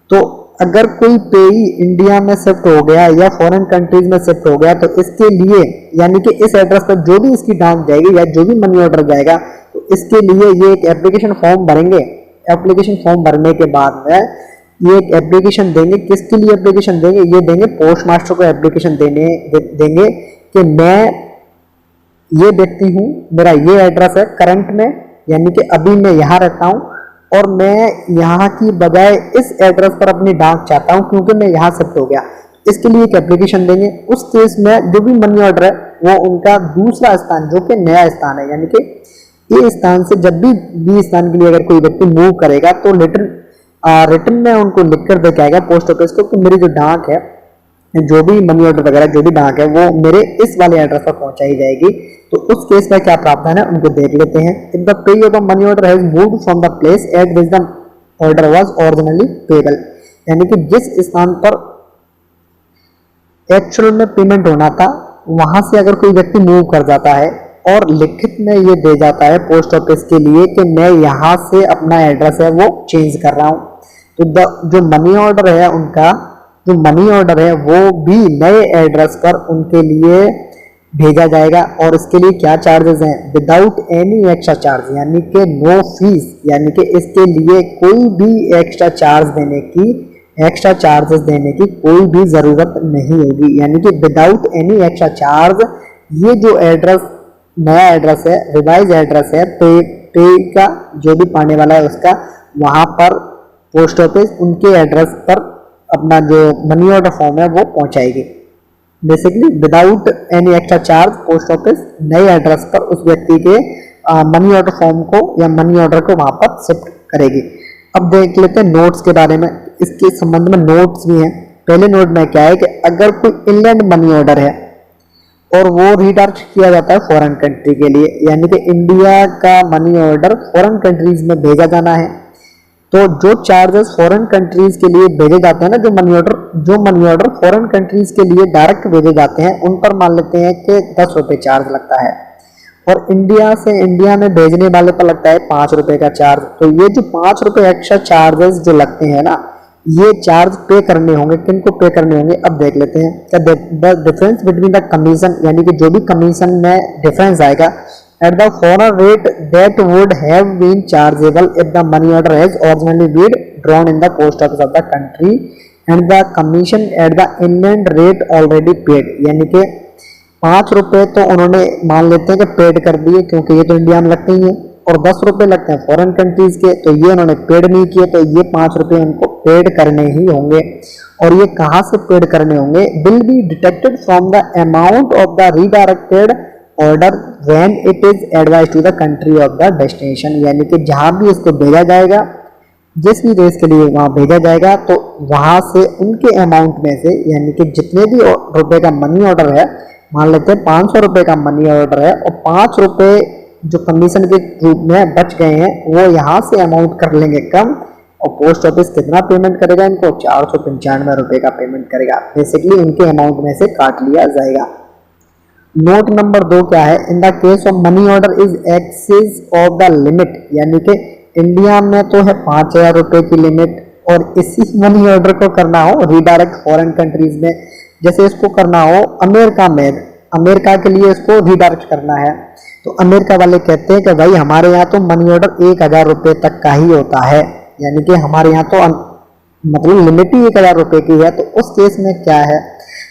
तो अगर कोई पेई इंडिया में शिफ्ट हो गया या फॉरेन कंट्रीज में शिफ्ट हो गया, तो इसके लिए यानी कि इस एड्रेस पर जो भी इसकी डाक जाएगी या जो भी मनी ऑर्डर जाएगा, तो इसके लिए ये एक एप्लीकेशन फॉर्म भरेंगे। एप्लीकेशन फॉर्म भरने के बाद में ये एक एप्लीकेशन देंगे। किसके लिए एप्लीकेशन देंगे, ये देंगे पोस्ट मास्टर को एप्लीकेशन देंगे कि मैं ये व्यक्ति हूँ, मेरा ये एड्रेस है करंट में, यानी कि अभी मैं यहाँ रहता हूँ और मैं यहाँ की बजाय इस एड्रेस पर अपनी डाक चाहता हूँ क्योंकि मैं यहाँ शिफ्ट हो गया। इसके लिए एक एप्लीकेशन देंगे। उस केस में जो भी मनी ऑर्डर है वो उनका दूसरा स्थान जो कि नया स्थान है, यानी कि ये स्थान से जब भी बी स्थान के लिए अगर कोई व्यक्ति मूव करेगा तो रिटर्न में उनको लिख कर देके आएगा पोस्ट ऑफिस को कि मेरी जो डाक है, जो भी मनी ऑर्डर वगैरह जो भी डाक है वो मेरे इस वाले एड्रेस पर पहुंचाई जाएगी। तो उस केस में क्या प्रावधान है उनको देख लेते हैं। If the pay of money order has moved from the place at which the order was originally payable, यानी कि जिस स्थान पर एक्चुअल में पेमेंट होना था वहां से अगर कोई व्यक्ति मूव कर जाता है और लिखित में ये दे जाता है पोस्ट ऑफिस के लिए कि मैं यहाँ से अपना एड्रेस है वो चेंज कर रहा हूँ, तो जो मनी ऑर्डर है उनका जो मनी ऑर्डर है वो भी नए एड्रेस पर उनके लिए भेजा जाएगा। और इसके लिए क्या चार्जेस हैं, विदाउट एनी एक्स्ट्रा चार्ज, यानी कि नो फीस, यानी कि इसके लिए कोई भी एक्स्ट्रा चार्जेस देने की कोई भी जरूरत नहीं होगी, यानी कि विदाउट एनी एक्स्ट्रा चार्ज ये जो एड्रेस नया एड्रेस है, रिवाइज एड्रेस है पे का जो भी पाने वाला है उसका, वहां पर पोस्ट ऑफिस उनके एड्रेस पर अपना जो मनी ऑर्डर फॉर्म है वो पहुंचाएगी। Basically without any extra charge post office नए एड्रेस पर उस व्यक्ति के मनी ऑर्डर फॉर्म को या मनी ऑर्डर को वहां पर शिफ्ट करेगी। अब देख लेते हैं नोट्स के बारे में। इसके संबंध में नोट्स भी हैं। पहले नोट में क्या है कि अगर कोई इनलैंड मनी ऑर्डर है और वो रीडायरेक्ट किया जाता है फॉरेन कंट्री के लिए, यानी कि इंडिया का मनी ऑर्डर फॉरेन कंट्रीज में भेजा जाना है, तो जो चार्जेस फॉरेन कंट्रीज के लिए भेजे जाते हैं ना, जो मनी ऑर्डर फॉरेन कंट्रीज के लिए डायरेक्ट भेजे जाते हैं उन पर मान लेते हैं कि 10 रुपये चार्ज लगता है, और इंडिया से इंडिया में भेजने वाले पर लगता है 5 रुपये का चार्ज। तो ये जो 5 रुपये एक्स्ट्रा चार्जेस जो लगते हैं ना, ये चार्ज पे करने होंगे। किनको पे करने होंगे अब देख लेते हैं। The difference between the commission, यानी कि जो भी कमीशन में डिफरेंस आएगा at the foreign rate that would have been chargeable if the money order has originally been drawn in the post office of the country and the commission at the inland rate already paid, यानी कि 5 रुपये तो उन्होंने मान लेते हैं कि paid कर दिए क्योंकि ये तो इंडिया में लगते ही हैं, और 10 रुपये लगते हैं फॉरेन कंट्रीज के, तो ये उन्होंने पेड नहीं किए, तो ये 5 रुपये उनको पेड करने ही होंगे। और ये कहाँ से पेड करने होंगे, will be detected from the amount of the redirected order when it is advise to the country of the destination, यानी कि जहां भी इसको भेजा जाएगा जिस भी देश के लिए वहाँ भेजा जाएगा तो वहाँ से उनके अमाउंट में से, यानी कि जितने भी रुपए का मनी ऑर्डर है, मान लेते हैं 500 रुपये का मनी ऑर्डर है और 5 रुपये जो कमीशन के रूप में बच गए हैं वो यहाँ से अमाउंट कर लेंगे कम, और पोस्ट ऑफिस कितना पेमेंट करेगा इनको, 495 रुपये का पेमेंट करेगा। बेसिकली इनके अमाउंट में से काट लिया जाएगा। नोट नंबर 2 क्या है, in the case of money order is excess of the limit, यानी कि इंडिया में तो है 5000 रुपये की लिमिट, और इसी मनी ऑर्डर को करना हो रीडायरेक्ट फॉरेन कंट्रीज में, जैसे इसको करना हो अमेरिका में, अमेरिका के लिए इसको रीडायरेक्ट करना है, तो अमेरिका वाले कहते हैं कि भाई हमारे यहाँ तो मनी ऑर्डर 1000 रुपये तक का ही होता है, यानी कि हमारे यहाँ तो मतलब लिमिट ही 1000 रुपये की है। तो उस केस में क्या है,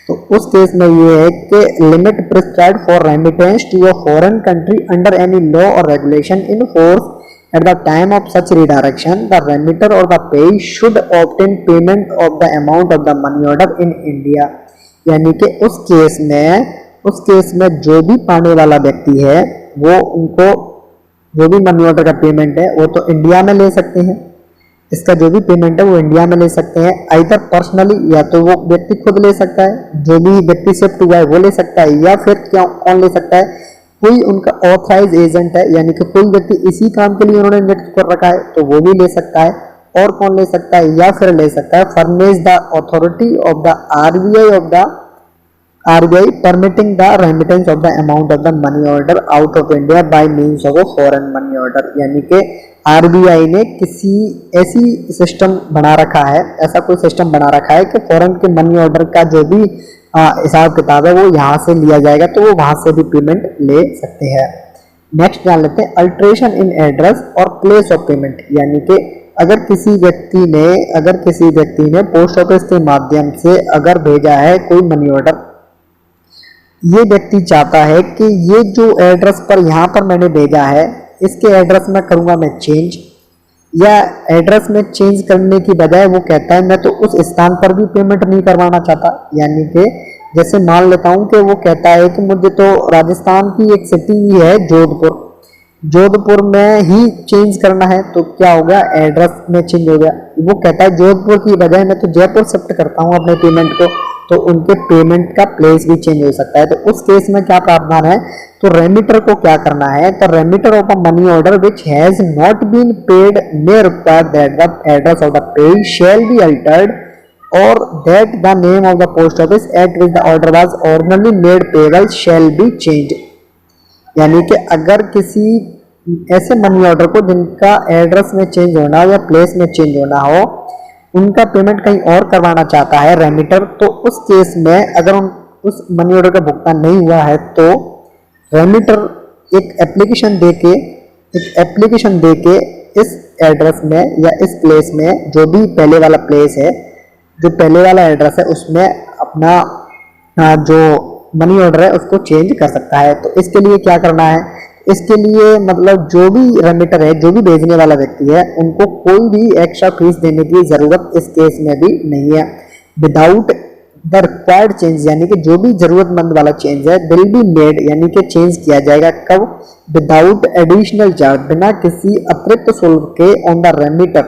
तो उस केस में ये है कि limit prescribed for remittance to a foreign country under any law और regulation in force at the time of such redirection, the remitter or the payee should obtain payment of the amount of the money order in India। यानी कि उस case में जो भी पाने वाला व्यक्ति है वो उनको जो भी मनी ऑर्डर का पेमेंट है वो तो इंडिया में ले सकते हैं, इसका जो भी पेमेंट है वो इंडिया में ले सकते हैं, आइदर पर्सनली, या तो वो व्यक्ति खुद ले सकता है, जो भी व्यक्ति शिफ्ट हुआ है वो ले सकता है, या फिर क्या कौन ले सकता है, कोई उनका ऑथराइज एजेंट है, यानी कि कोई व्यक्ति इसी काम के लिए उन्होंने नियुक्त कर रखा है तो वो भी ले सकता है। और कौन ले सकता है, या फिर ले सकता है furnish the authority of the RBI permitting the remittance of the amount of the money order out of India by means of a foreign money order. यानी कि आरबीआई ने किसी ऐसी सिस्टम बना रखा है, ऐसा कोई सिस्टम बना रखा है कि फॉरेन के मनी ऑर्डर का जो भी हिसाब किताब है वो यहाँ से लिया जाएगा, तो वो वहां से भी पेमेंट ले सकते हैं। नेक्स्ट जान लेते हैं अल्ट्रेशन इन एड्रेस और प्लेस ऑफ पेमेंट, यानी कि अगर किसी व्यक्ति ने पोस्ट ऑफिस के माध्यम से अगर भेजा है कोई मनी ऑर्डर, ये व्यक्ति चाहता है कि ये जो एड्रेस पर यहाँ पर मैंने भेजा है इसके एड्रेस में करूँगा मैं चेंज, या एड्रेस में चेंज करने की बजाय वो कहता है मैं तो उस स्थान पर भी पेमेंट नहीं करवाना चाहता। यानी कि जैसे मान लेता हूँ कि वो कहता है कि मुझे तो राजस्थान की एक सिटी है जोधपुर में ही चेंज करना है, तो क्या हो गया, एड्रेस में चेंज हो गया। वो कहता है जोधपुर की बजाय मैं तो जयपुर शिफ्ट करता हूँ अपने पेमेंट को, तो उनके पेमेंट का प्लेस भी चेंज हो सकता है। तो उस केस में क्या प्रावधान है, तो रेमिटर को क्या करना है, तो remitter of a money order which has not been paid may require that the address of the paid shall be altered और that the name of the post office at which the order was originally made payable shall be changed. यानी कि अगर किसी ऐसे money order को जिनका address में change होना या प्लेस में चेंज होना हो, उनका पेमेंट कहीं और करवाना चाहता है रेमिटर, तो उस केस में अगर उस मनी ऑर्डर का भुगतान नहीं हुआ है तो रेमिटर एक एप्लीकेशन देके इस एड्रेस में या इस प्लेस में, जो भी पहले वाला प्लेस है, जो पहले वाला एड्रेस है, उसमें अपना जो मनी ऑर्डर है उसको चेंज कर सकता है। तो इसके लिए क्या करना है, इसके लिए मतलब जो भी रेमिटर है, जो भी भेजने वाला व्यक्ति है, उनको कोई भी एक्स्ट्रा फीस देने की जरूरत इस केस में भी नहीं है। विदाउट द रिक्वायर्ड चेंज, यानी कि जो भी जरूरतमंद वाला चेंज है विल बी मेड, यानी कि चेंज किया जाएगा कब, विदाउट एडिशनल चार्ज, बिना किसी अतिरिक्त शुल्क के, on the remitter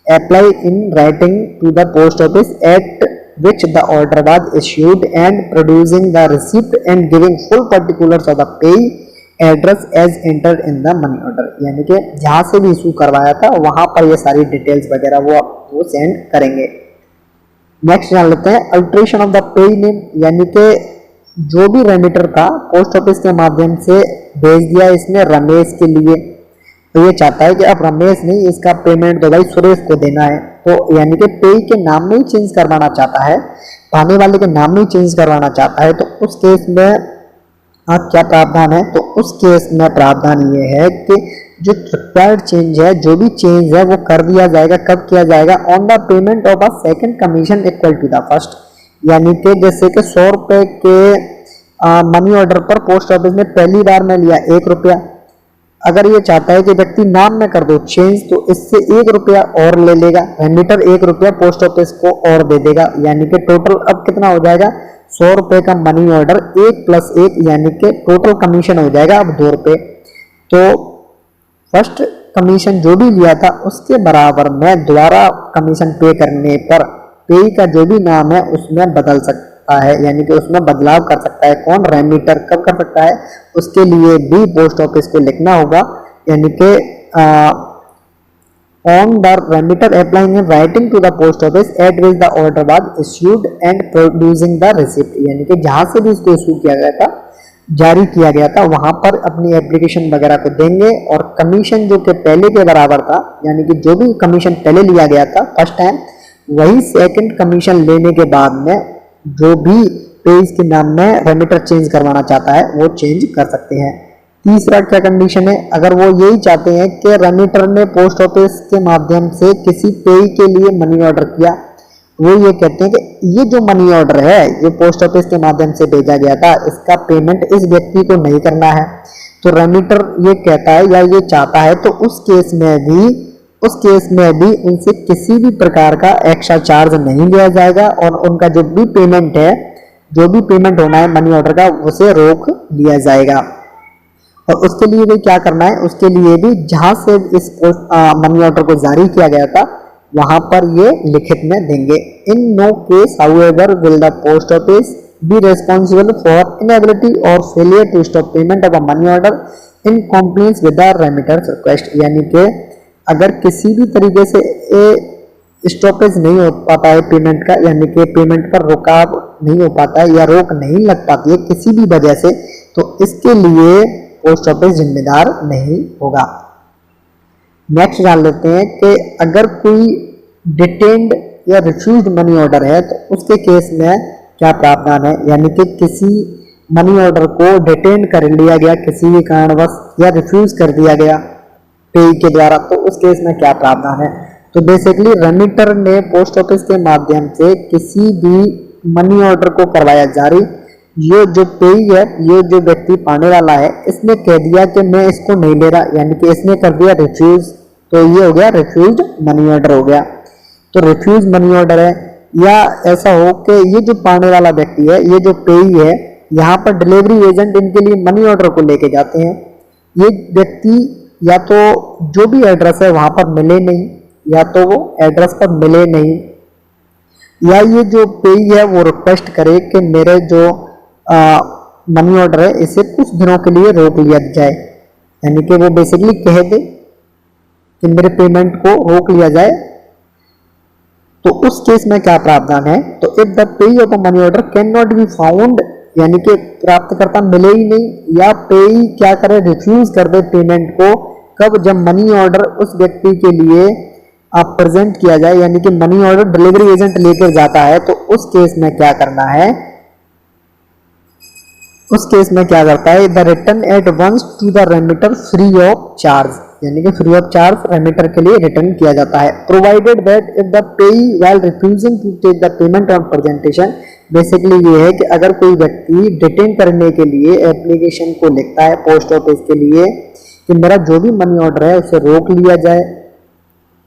apply in writing to the post office at which the order was issued and producing the receipt and giving full particulars of the pay address as entered in the money order। यानी कि जहाँ से भी issue करवाया था वहाँ पर ये सारी डिटेल्स वगैरह वो सेंड करेंगे। नेक्स्ट जान लेते हैं alteration of the pay name, यानी कि जो भी रेमिटर था पोस्ट ऑफिस के माध्यम से भेज दिया इसने रमेश के लिए, तो ये चाहता है कि अब रमेश नहीं, इसका पेमेंट तो भाई सुरेश को देना है, तो यानी कि पे के नाम में ही चेंज करवाना चाहता है, पाने वाले के नाम में ही चेंज करवाना चाहता है। तो उस केस में क्या प्रावधान है, तो उस केस में प्रावधान ये है कि जो रिक्वायर्ड चेंज है, जो भी चेंज है वो कर दिया जाएगा, कब किया जाएगा, on the payment of a second commission equal to the first. यानी कि जैसे कि 100 रुपये के मनी ऑर्डर पर पोस्ट ऑफिस ने पहली बार में लिया 1 रुपया, अगर ये चाहता है कि व्यक्ति नाम में कर दो चेंज, तो इससे 1 रुपया और ले लेगा, रेमिटर 1 रुपया पोस्ट ऑफिस को और दे देगा। यानी कि टोटल अब कितना हो जाएगा, 100 रुपये का मनी ऑर्डर 1 + 1, यानी कि टोटल कमीशन हो जाएगा अब 2 रुपये। तो फर्स्ट कमीशन जो भी लिया था उसके बराबर में दोबारा कमीशन पे करने पर पेई का जो भी नाम है उसमें बदल सकता है, यानी कि उसमें बदलाव कर सकता है। कौन? रेमिटर। कब कर सकता है? उसके लिए भी पोस्ट ऑफिस को लिखना होगा, यानी कि on the remitter applying and writing to the post office at which the order was issued and producing the receipt, यानी कि जहां से भी इसको इशू किया गया था, जारी किया गया था, वहां पर अपनी एप्लीकेशन वगैरह को देंगे और कमीशन जो कि पहले के बराबर था, यानी कि जो भी कमीशन पहले लिया गया था फर्स्ट टाइम, वही सेकंड कमीशन लेने के बाद में जो भी पेज के नाम में रेमिटर चेंज करवाना चाहता है वो चेंज कर सकते हैं। तीसरा क्या कंडीशन है? अगर वो यही चाहते हैं कि रेमिटर ने पोस्ट ऑफिस के माध्यम से किसी पेई के लिए मनी ऑर्डर किया, वो ये कहते हैं कि ये जो मनी ऑर्डर है ये पोस्ट ऑफिस के माध्यम से भेजा गया था, इसका पेमेंट इस व्यक्ति को नहीं करना है, तो रेमिटर ये कहता है या ये चाहता है, तो उस केस में भी उनसे किसी भी प्रकार का एक्स्ट्रा चार्ज नहीं लिया जाएगा और उनका जो भी पेमेंट होना है मनी ऑर्डर का उसे रोक लिया जाएगा। और उसके लिए भी क्या करना है? उसके लिए भी जहां से इस मनी ऑर्डर को जारी किया गया था वहां पर ये लिखित में देंगे। In no case however will the post office be responsible for inability और failure to stop payment of a money order in compliance with the remitter's request, यानी कि अगर किसी भी तरीके से स्टॉपेज नहीं हो पाता है पेमेंट का, यानी कि पेमेंट पर रुकाव नहीं हो पाता है या रोक नहीं लग पाती है किसी भी वजह से, तो इसके लिए पोस्ट ऑफिस जिम्मेदार नहीं होगा। नेक्स्ट जान लेते हैं कि अगर कोई डिटेन्ड या रिफ्यूज्ड मनी ऑर्डर है तो उसके केस में क्या प्रावधान है, यानी कि किसी मनी ऑर्डर को डिटेन कर लिया गया किसी भी कारणवश या रिफ्यूज कर दिया गया पेई के द्वारा, तो उस केस में क्या प्रावधान है। तो बेसिकली रेमिटर ने पोस्ट ऑफिस के माध्यम से किसी भी मनी ऑर्डर को करवाया जारी, ये जो पेई है, ये जो व्यक्ति पाने वाला है, इसने कह दिया कि मैं इसको नहीं ले रहा, यानी कि इसने कर दिया रिफ्यूज, तो ये हो गया रिफ्यूज्ड मनी ऑर्डर हो गया। तो रिफ्यूज मनी ऑर्डर है, या ऐसा हो कि ये जो पाने वाला व्यक्ति है, ये जो पेई है, यहाँ पर डिलीवरी एजेंट इनके लिए मनी ऑर्डर को लेके जाते हैं, ये व्यक्ति या तो जो भी एड्रेस है वहां पर मिले नहीं, या तो वो एड्रेस पर मिले नहीं, या ये जो पेई है वो रिक्वेस्ट करे कि मेरे जो मनी ऑर्डर है इसे कुछ दिनों के लिए रोक लिया जाए, यानी कि वो बेसिकली कह दे कि मेरे पेमेंट को रोक लिया जाए, तो उस केस में क्या प्रावधान है। तो इफ द पेई of a money order can not be found, यानी कि प्राप्तकर्ता मिले ही नहीं, या पेई क्या करे रिफ्यूज कर दे पेमेंट को, कब? जब मनी ऑर्डर उस व्यक्ति के लिए प्रेजेंट किया जाए, यानी कि मनी ऑर्डर डिलीवरी एजेंट लेकर जाता है, तो उस केस में क्या करना है, उस केस में क्या करता है, the return at once to the remitter free of charge, यानी कि फ्री ऑफ चार्ज रेमिटर के लिए रिटर्न किया जाता है। Provided that if the payee while refusing to take the payment on presentation, basically ये है कि अगर कोई व्यक्ति डिटेन करने के लिए एप्लीकेशन को लिखता है पोस्ट ऑफिस के लिए कि मेरा जो भी मनी ऑर्डर है उसे रोक लिया जाए,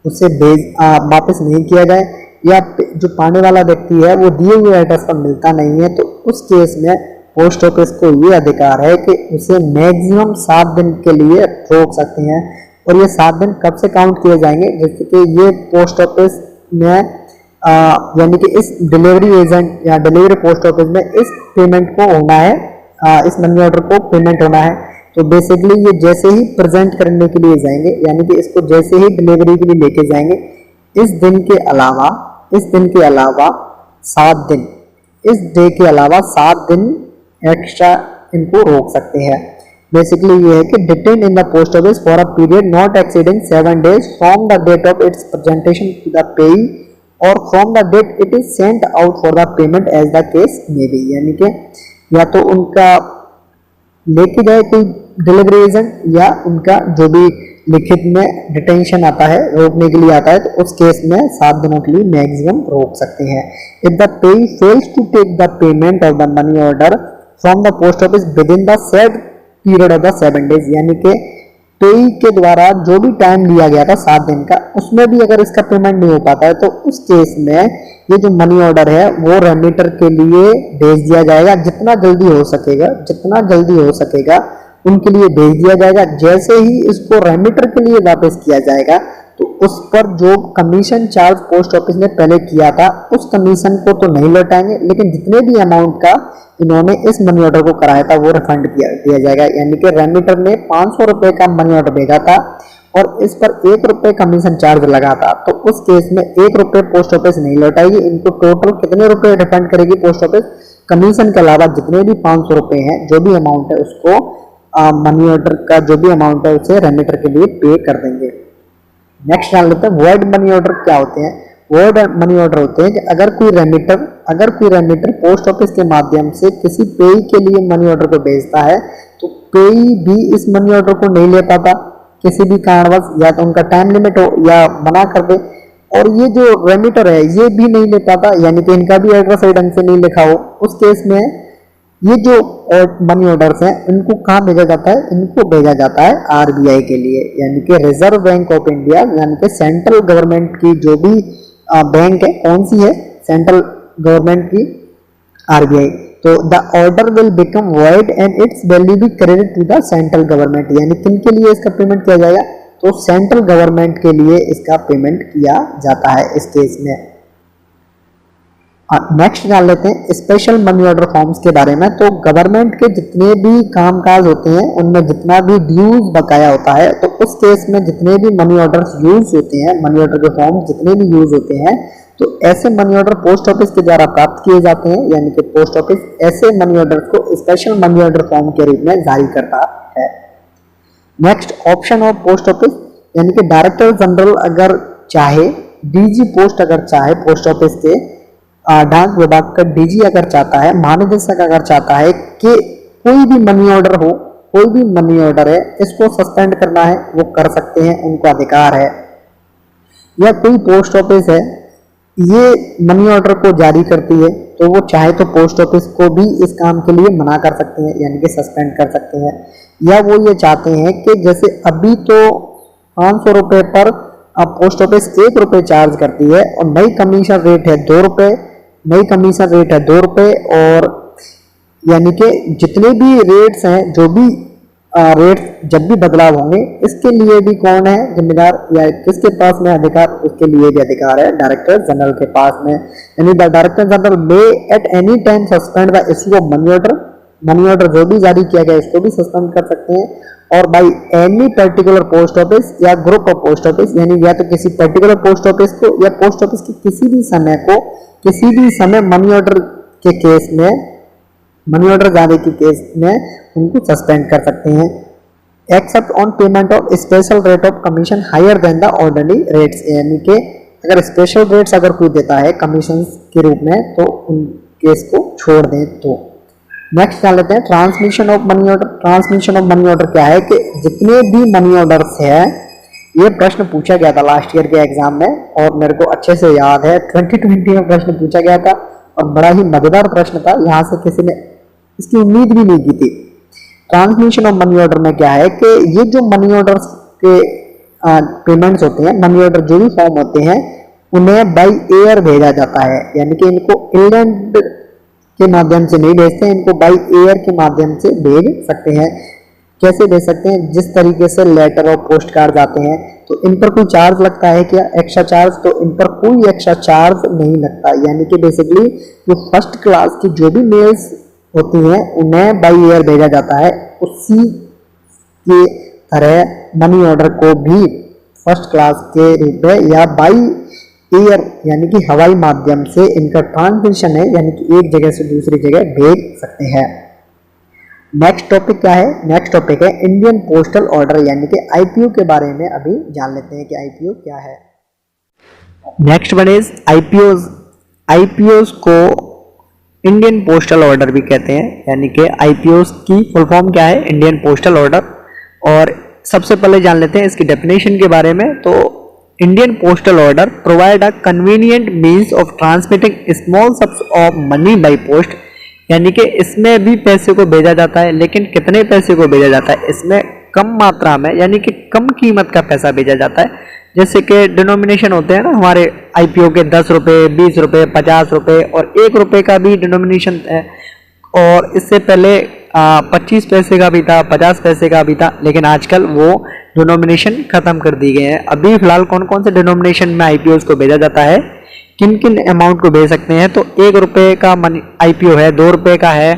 उसे वापस नहीं किया जाए, या जो पाने वाला व्यक्ति है वो दिए हुए एड्रेस पर मिलता नहीं है, तो उस केस में पोस्ट ऑफिस को ये अधिकार है कि उसे मैक्सिमम 7 दिन के लिए रोक सकते हैं। और ये 7 दिन कब से काउंट किए जाएंगे, जैसे कि ये पोस्ट ऑफिस में यानी कि इस डिलीवरी एजेंट या डिलीवरी पोस्ट ऑफिस में इस पेमेंट को होना है, इस मनी ऑर्डर को पेमेंट होना है, तो बेसिकली ये जैसे ही प्रेजेंट करने के लिए जाएंगे, यानी कि इसको जैसे ही डिलीवरी के लिए लेके जाएंगे, इस दिन के अलावा 7 दिन, इस डे के अलावा 7 दिन एक्स्ट्रा इनको रोक सकते हैं। बेसिकली ये है कि detain in the post office for a period not exceeding 7 days from the date of its presentation to the payee और from the date it is sent out for the payment as the case may be, यानी कि या तो उनका लेके जाए कोई delivery agent, या उनका जो भी लिखित में डिटेंशन आता है, रोकने के लिए आता है, तो उस केस में 7 दिनों के लिए मैक्सिमम रोक सकते हैं। If the payee fails to take the payment of the money order from the post office within the said period of the 7 days, यानी कि पेई के द्वारा जो भी टाइम लिया गया था 7 दिन का, उसमें भी अगर इसका पेमेंट नहीं हो पाता है, तो उस केस में ये जो मनी ऑर्डर है वो रेमिटर के लिए भेज दिया जाएगा जितना जल्दी हो सकेगा उनके लिए भेज दिया जाएगा। जैसे ही इसको रेमिटर के लिए वापस किया जाएगा तो उस पर जो कमीशन चार्ज पोस्ट ऑफिस ने पहले किया था उस कमीशन को तो नहीं लौटाएंगे, लेकिन जितने भी अमाउंट का इन्होंने इस मनी ऑर्डर को कराया था वो रिफंड किया जाएगा। यानी कि रेमिटर ने 500 रुपए का मनी ऑर्डर भेजा था और इस पर 1 रुपए कमीशन चार्ज लगा था, तो उस केस में 1 रुपए पोस्ट ऑफिस नहीं लौटाएगी। इनको टोटल कितने रुपए रिफंड करेगी पोस्ट ऑफिस? कमीशन के अलावा जितने भी 500 रुपए हैं, जो भी अमाउंट है उसको मनी ऑर्डर का जो भी अमाउंट है उसे रेमिटर के लिए पे कर देंगे। नेक्स्ट जान लेते हैं वॉइड मनी ऑर्डर क्या होते हैं। वॉइड मनी ऑर्डर होते हैं कि अगर कोई रेमिटर पोस्ट ऑफिस के माध्यम से किसी पेई के लिए मनी ऑर्डर को भेजता है तो पेई भी इस मनी ऑर्डर को नहीं ले पाता किसी भी कारणवश, या तो उनका टाइम लिमिट हो या मना कर दे, और ये जो रेमिटर है ये भी नहीं ले पाता, यानी कि इनका भी एड्रेस सही ढंग से नहीं लिखा हो। उस केस में ये जो मनी ऑर्डर्स हैं इनको कहाँ भेजा जाता है? इनको भेजा जाता है आरबीआई के लिए, यानी कि रिजर्व बैंक ऑफ इंडिया, यानी कि सेंट्रल गवर्नमेंट की जो भी बैंक है, कौन सी है? सेंट्रल गवर्नमेंट की आरबीआई। तो the order will become void and its value be credit to the central government. यानी किन के लिए इसका पेमेंट किया जाएगा? तो सेंट्रल गवर्नमेंट के लिए इसका पेमेंट किया जाता है इस केस में। नेक्स्ट जान लेते हैं स्पेशल मनी ऑर्डर फॉर्म्स के बारे में। तो गवर्नमेंट के जितने भी कामकाज होते हैं उनमें जितना भी ड्यूज बकाया होता है, तो उस केस में जितने भी मनी ऑर्डर्स यूज होते हैं, मनी ऑर्डर के फॉर्म जितने भी यूज होते हैं, तो ऐसे मनी ऑर्डर पोस्ट ऑफिस के द्वारा प्राप्त किए जाते हैं। यानी कि पोस्ट ऑफिस ऐसे मनी ऑर्डर को स्पेशल मनी ऑर्डर फॉर्म के रूप में जारी करता है। Next option of post office, यानी कि डायरेक्टर जनरल अगर चाहे, डीजी पोस्ट अगर चाहे, पोस्ट ऑफिस के डाक विभाग का डीजी अगर चाहता है, महानिदेशक अगर चाहता है कि कोई भी मनी ऑर्डर हो, कोई भी मनी ऑर्डर है इसको सस्पेंड करना है, वो कर सकते हैं, उनको अधिकार है। या कोई पोस्ट ऑफिस है ये मनी ऑर्डर को जारी करती है तो वो चाहे तो पोस्ट ऑफिस को भी इस काम के लिए मना कर सकते हैं, यानी कि सस्पेंड कर सकते हैं। या वो ये चाहते हैं कि जैसे अभी तो 500 रुपए पर पोस्ट ऑफिस 1 रुपए चार्ज करती है और नई कमीशन रेट है 2 रुपए, नई कमीशन रेट है 2 रुपए, और यानी कि जितने भी रेट्स हैं, जो भी रेट जब भी बदलाव होंगे इसके लिए भी कौन है जिम्मेदार, या किसके पास में अधिकार? उसके लिए भी अधिकार है डायरेक्टर जनरल के पास में। यानी the director general may at any time suspend the issue of money order. Money order जो भी जारी किया गया इसको भी सस्पेंड कर सकते हैं। और by any particular post office या ग्रुप ऑफ पोस्ट ऑफिस, यानी या तो किसी पर्टिकुलर पोस्ट ऑफिस को या पोस्ट ऑफिस की किसी भी समय मनी ऑर्डर के केस में, मनी ऑर्डर जारी के केस में उनको सस्पेंड कर सकते हैं। Except on payment of special rate of commission higher than the ordinary rates, यानी कि अगर स्पेशल रेट्स अगर कोई देता है कमीशन के रूप में तो उन केस को छोड़ दें। तो नेक्स्ट जान लेते हैं transmission of money order. Transmission of money order क्या है कि जितने भी मनी ऑर्डर्स है, ये प्रश्न पूछा गया था लास्ट ईयर के एग्जाम में और मेरे को अच्छे से याद है, 2020 में प्रश्न पूछा गया था और बड़ा ही मजेदार प्रश्न था, यहाँ से किसी ने इसकी उम्मीद भी नहीं की थी। ट्रांसमिशन ऑफ मनी ऑर्डर में क्या है कि ये जो मनी ऑर्डर्स के पेमेंट्स होते हैं, मनी ऑर्डर जो भी फॉर्म होते हैं उन्हें बाई एयर भेजा जाता है, यानी कि इनको इंलैंड के माध्यम से नहीं भेजते हैं, इनको बाई एयर के माध्यम से भेज सकते हैं। कैसे भेज सकते हैं? जिस तरीके से लेटर और पोस्ट कार्ड आते हैं, तो इन पर कोई चार्ज लगता है क्या? Extra charge? तो इन पर कोई एक्स्ट्रा चार्ज नहीं लगता। यानी कि बेसिकली जो फर्स्ट क्लास की जो भी मेल्स होती हैं उन्हें बाई एयर भेजा जाता है। उसी के तरह मनी ऑर्डर को भी फर्स्ट क्लास के रूप में या बाई एयर यानी कि हवाई माध्यम से इनका ट्रांसमिशन है, यानी कि एक जगह से दूसरी जगह भेज सकते हैं। नेक्स्ट टॉपिक क्या है? नेक्स्ट टॉपिक है इंडियन पोस्टल ऑर्डर, यानी कि आईपीओ के बारे में अभी जान लेते हैं कि आईपीओ क्या है। Next one is IPOs. IPOs को इंडियन पोस्टल ऑर्डर भी कहते हैं, यानी कि आईपीओज की फुल फॉर्म क्या है? Indian postal order. और सबसे पहले जान लेते हैं इसकी डेफिनेशन के बारे में। तो Indian postal order provide a convenient means of transmitting small sums of money by post, यानी कि इसमें भी पैसे को भेजा जाता है, लेकिन कितने पैसे को भेजा जाता है? इसमें कम मात्रा में, यानी कि कम कीमत का पैसा भेजा जाता है। जैसे कि डिनोमिनेशन होते हैं ना हमारे आईपीओ के, 10 रुपये, 20 रुपये, 50 रुपये और 1 रुपये का भी डिनोमिनेशन है। और इससे पहले 25 पैसे का भी था, 50 पैसे का भी था, लेकिन आजकल वो डिनोमिनेशन खत्म कर दी गए हैं। अभी फिलहाल कौन कौन से डिनोमिनेशन में आईपीओ को भेजा जाता है, किन किन अमाउंट को भेज सकते हैं, तो 1 रुपये का आईपीओ है, 2 रुपये का है,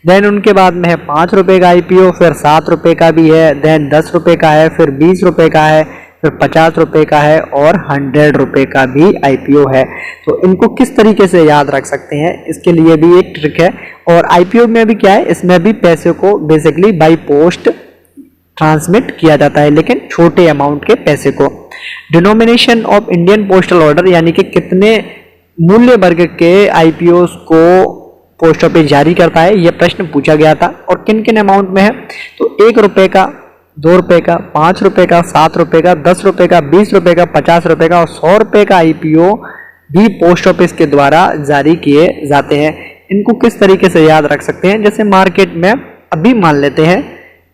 देन उनके बाद में है 5 रुपये का आईपीओ, फिर 7 रुपये का भी है, देन 10 रुपये का है, फिर 20 रुपये का है, फिर 50 रुपये का है और 100 रुपये का भी आईपीओ है। तो इनको किस तरीके से याद रख सकते हैं, इसके लिए भी एक ट्रिक है। और आईपीओ में भी क्या है, इसमें भी पैसे को बेसिकली बाई पोस्ट ट्रांसमिट किया जाता है, लेकिन छोटे अमाउंट के पैसे को। Denomination of Indian postal order यानी कि कितने मूल्य वर्ग के आईपीओ को पोस्ट ऑफिस जारी करता है, यह प्रश्न पूछा गया था। और किन किन अमाउंट में है, तो 1 रुपये का, 2 रुपये का, 5 रुपये का, 7 रुपये का, 10 रुपये का, 20 रुपये का, 50 रुपये का और 100 रुपये का आईपीओ भी पोस्ट ऑफिस के द्वारा जारी किए जाते हैं। इनको किस तरीके से याद रख सकते हैं, जैसे मार्केट में अभी मान लेते हैं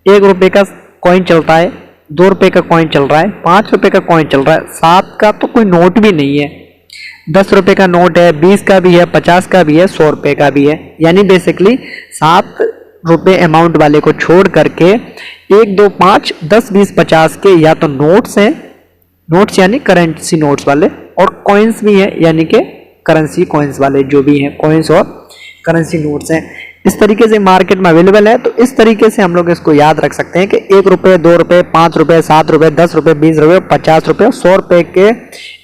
1 रुपये का कॉइन चलता है, 2 रुपये का कॉइन चल रहा है, 5 रुपये का कॉइन चल रहा है, 7 का तो कोई नोट भी नहीं है, 10 रुपये का नोट है, 20 का भी है, 50 का भी है, 100 रुपये का भी है। यानी बेसिकली 7 रुपये अमाउंट वाले को छोड़ करके 1, 2, 5, 10, 20, 50 के या तो नोट्स हैं, नोट्स यानी करेंसी नोट्स वाले, और कॉइन्स भी हैं यानी कि करेंसी कॉइन्स वाले, जो भी हैं कॉइन्स और करेंसी नोट्स हैं। इस तरीके से मार्केट में अवेलेबल है। तो इस तरीके से हम लोग इसको याद रख सकते हैं कि 1 रुपये, 2 रुपये, 5 रुपये, 7 रुपये, 10 रुपये, 20 रुपये, 50 रुपये और 100 रुपये के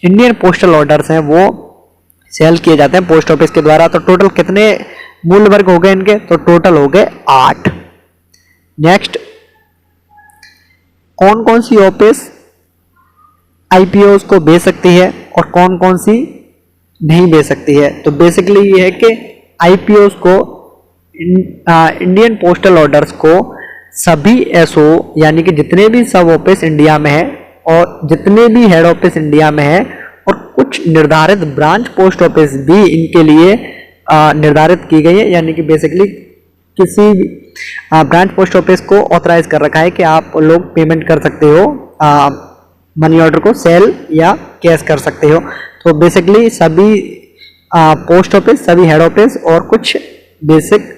इंडियन पोस्टल ऑर्डर्स हैं, वो सेल किए जाते हैं पोस्ट ऑफिस के द्वारा। तो टोटल कितने मूल्य वर्ग हो गए इनके, तो टोटल हो गए 8। नेक्स्ट, कौन कौन सी ऑफिस आईपीओ को बेच सकती है और कौन कौन सी नहीं बेच सकती है। तो बेसिकली ये है कि आईपीओ को, इंडियन पोस्टल ऑर्डर्स को सभी एसओ यानी कि जितने भी सब ऑफिस इंडिया में है और जितने भी हेड ऑफिस इंडिया में है और कुछ निर्धारित ब्रांच पोस्ट ऑफिस भी इनके लिए निर्धारित की गई है, यानी कि बेसिकली किसी भी ब्रांच पोस्ट ऑफिस को ऑथराइज कर रखा है कि आप लोग पेमेंट कर सकते हो, मनी ऑर्डर को सेल या कैश कर सकते हो। तो बेसिकली सभी पोस्ट ऑफिस, सभी हेड ऑफिस और कुछ बेसिक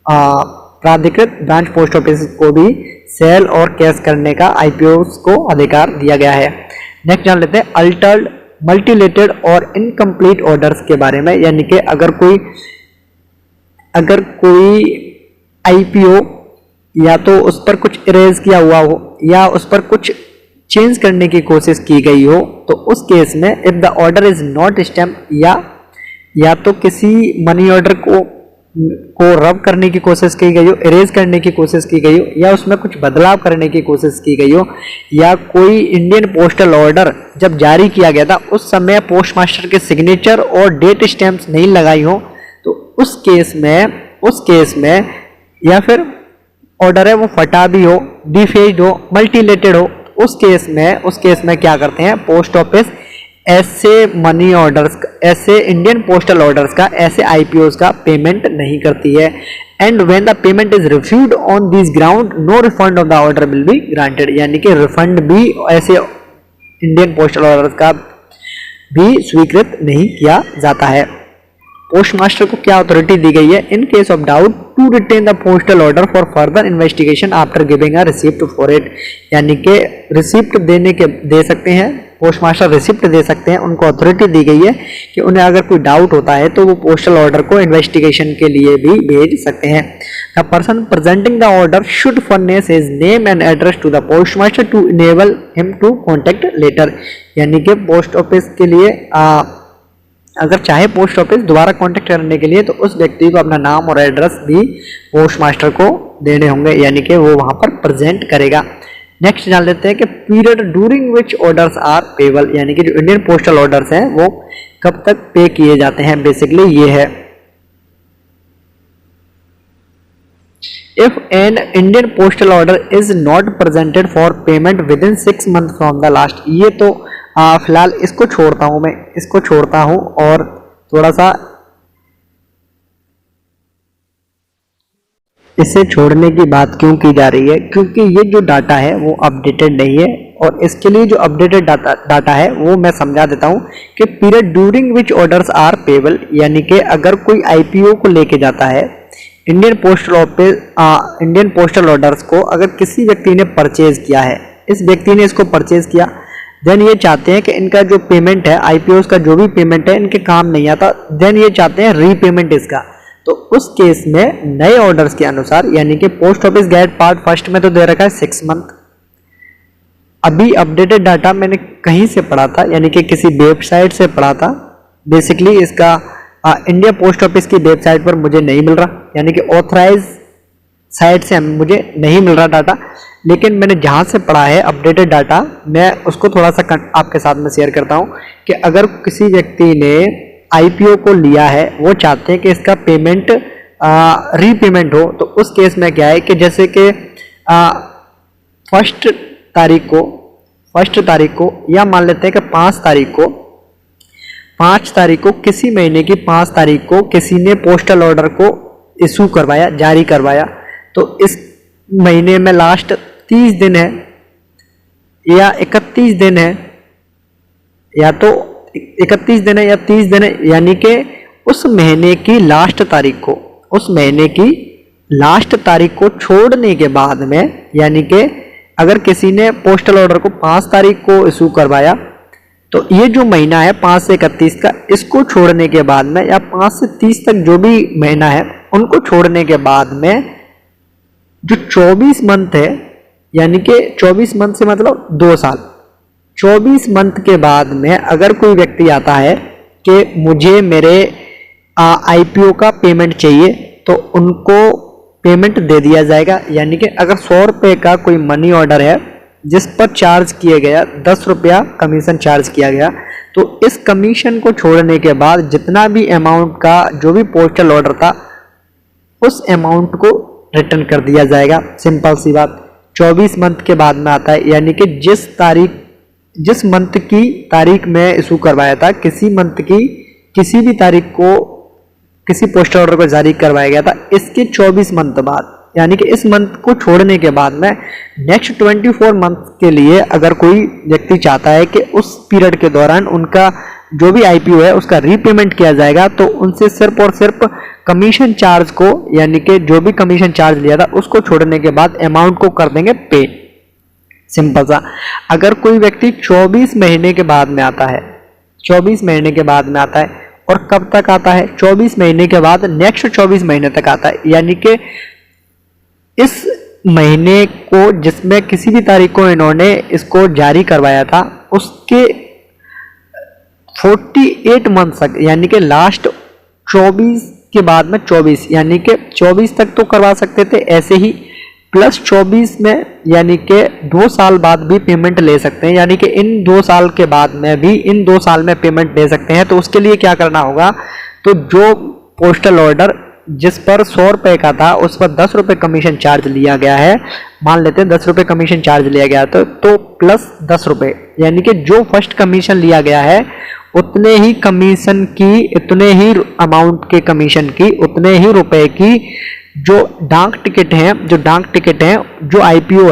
प्राधिकृत ब्रांच पोस्ट ऑफिस को भी सेल और कैश करने का आईपीओ को अधिकार दिया गया है। नेक्स्ट जान लेते हैं अल्टर्ड, मल्टीलेटेड और इनकम्प्लीट ऑर्डर्स के बारे में। यानी कि अगर कोई आईपीओ या तो उस पर कुछ इरेज किया हुआ हो या उस पर कुछ चेंज करने की कोशिश की गई हो, तो उस केस में if the order is not stamp या तो किसी मनी ऑर्डर को रब करने की कोशिश की गई हो, इरेज करने की कोशिश की गई हो, या उसमें कुछ बदलाव करने की कोशिश की गई हो, या कोई इंडियन पोस्टल ऑर्डर जब जारी किया गया था उस समय पोस्ट मास्टर के सिग्नेचर और डेट स्टैम्प्स नहीं लगाई हो, तो उस केस में या फिर ऑर्डर है वो फटा भी हो, डिफेज्ड हो, मल्टीलेटेड हो, उस केस में क्या करते हैं, पोस्ट ऑफिस ऐसे मनी ऑर्डर्स, ऐसे इंडियन पोस्टल ऑर्डर्स का, ऐसे आईपीओस का पेमेंट नहीं करती है। And when the payment is refused on this ground no refund of the order will be granted. यानी कि रिफंड भी ऐसे इंडियन पोस्टल ऑर्डर्स का भी स्वीकृत नहीं किया जाता है। पोस्ट मास्टर को क्या अथॉरिटी दी गई है, in case of doubt to retain the postal order for further investigation after giving a receipt for it. यानी कि रिसिप्ट दे सकते हैं, पोस्ट मास्टर रिसिप्ट दे सकते हैं, उनको अथॉरिटी दी गई है कि उन्हें अगर कोई डाउट होता है तो वो पोस्टल ऑर्डर को इन्वेस्टिगेशन के लिए भी भेज सकते हैं। The person presenting the order should furnish his name and address to the post master to enable him to contact letter. यानी कि पोस्ट ऑफिस के लिए अगर चाहे पोस्ट ऑफिस दोबारा कांटेक्ट करने के लिए तो उस व्यक्ति को अपना नाम और एड्रेस भी पोस्ट मास्टर को देने होंगे, यानी कि वो वहां पर प्रेजेंट करेगा। नेक्स्ट जान लेते हैं कि period during which orders are payable, यानी कि जो इंडियन पोस्टल ऑर्डर्स हैं वो कब तक पे किए जाते हैं, बेसिकली ये है। If an Indian postal order is not presented for payment with in 6 months from the last. ये तो फिलहाल इसको छोड़ता हूं और थोड़ा सा इसे छोड़ने की बात क्यों की जा रही है, क्योंकि ये जो डाटा है वो अपडेटेड नहीं है। और इसके लिए जो अपडेटेड डाटा है वो मैं समझा देता हूं कि period during which orders are payable, यानी कि अगर कोई आईपीओ को लेके जाता है इंडियन पोस्टल ऑर्डर्स को अगर किसी व्यक्ति ने परचेज किया है, इस व्यक्ति ने इसको परचेज किया, देन ये चाहते हैं कि इनका जो पेमेंट है, आईपीओस का जो भी पेमेंट है इनके काम नहीं आता, देन ये चाहते हैं रीपेमेंट इसका। तो उस केस में नए ऑर्डर्स के अनुसार, यानी कि post office guide part first में तो दे रखा है 6 मंथ। अभी अपडेटेड डाटा मैंने कहीं से पढ़ा था, यानी कि किसी वेबसाइट से पढ़ा था। बेसिकली इसका इंडिया पोस्ट ऑफिस की वेबसाइट पर मुझे नहीं मिल रहा, यानी कि ऑथराइज साइट से मुझे नहीं मिल रहा डाटा, लेकिन मैंने जहाँ से पढ़ा है अपडेटेड डाटा, मैं उसको थोड़ा सा आपके साथ में शेयर करता हूँ कि अगर किसी व्यक्ति ने आईपीओ को लिया है, वो चाहते हैं कि इसका पेमेंट रीपेमेंट हो, तो उस केस में क्या है कि जैसे कि फर्स्ट तारीख को या मान लेते हैं कि 5 तारीख को किसी महीने की 5 तारीख को किसी ने पोस्टल ऑर्डर को इशू करवाया, जारी करवाया, तो इस महीने में लास्ट 30 दिन है या 31 दिन है, या तो 31 दिन है या 30 दिन है, यानी कि उस महीने की लास्ट तारीख को छोड़ने के बाद में, यानी कि अगर किसी ने पोस्टल ऑर्डर को 5 तारीख को इशू करवाया, तो ये जो महीना है 5 से 31 का, इसको छोड़ने के बाद में, या 5 से 30 तक जो भी महीना है उनको छोड़ने के बाद में जो 24 मंथ है, यानी कि 24 मंथ से मतलब 2 साल, 24 मंथ के बाद में अगर कोई व्यक्ति आता है कि मुझे मेरे आईपीओ का पेमेंट चाहिए, तो उनको पेमेंट दे दिया जाएगा। यानी कि अगर 100 रुपये का कोई मनी ऑर्डर है जिस पर चार्ज किया गया 10 रुपया कमीशन चार्ज किया गया, तो इस कमीशन को छोड़ने के बाद जितना भी अमाउंट का जो भी पोस्टल ऑर्डर था, उस अमाउंट को रिटर्न कर दिया जाएगा। सिंपल सी बात। 24 मंथ के बाद में आता है, यानी कि जिस मंथ की तारीख में इशू करवाया था, किसी मंथ की किसी भी तारीख को किसी पोस्टल ऑर्डर को जारी करवाया गया था, इसके 24 मंथ बाद, यानी कि इस मंथ को छोड़ने के बाद में नेक्स्ट 24 मंथ के लिए अगर कोई व्यक्ति चाहता है कि उस पीरियड के दौरान उनका जो भी आईपीओ है उसका रीपेमेंट किया जाएगा, तो उनसे सिर्फ और सिर्फ कमीशन चार्ज को, यानी कि जो भी कमीशन चार्ज लिया था उसको छोड़ने के बाद अमाउंट को कर देंगे पे। सिंपल सा। अगर कोई व्यक्ति 24 महीने के बाद में आता है, 24 महीने के बाद में आता है, और कब तक आता है? 24 महीने के बाद नेक्स्ट 24 महीने तक आता है, यानी कि इस महीने को जिसमें किसी भी तारीख को इन्होंने इसको जारी करवाया था, उसके 48 मंथ तक, यानी कि लास्ट 24 के बाद में 24, यानी कि 24 तक तो करवा सकते थे ऐसे ही, प्लस 24 में, यानी कि 2 साल बाद भी पेमेंट ले सकते हैं, यानी कि इन 2 साल के बाद में भी इन 2 साल में पेमेंट ले सकते हैं। तो उसके लिए क्या करना होगा? तो जो पोस्टल ऑर्डर जिस पर 100 रुपये का था उस पर 10 रुपये कमीशन चार्ज लिया गया है, मान लेते हैं 10 रुपये कमीशन चार्ज लिया गया तो प्लस 10 रुपये, यानी कि जो फर्स्ट कमीशन लिया गया है उतने ही कमीशन की, उतने ही अमाउंट के कमीशन की, उतने ही रुपए की जो डाक टिकट हैं, जो आईपीओ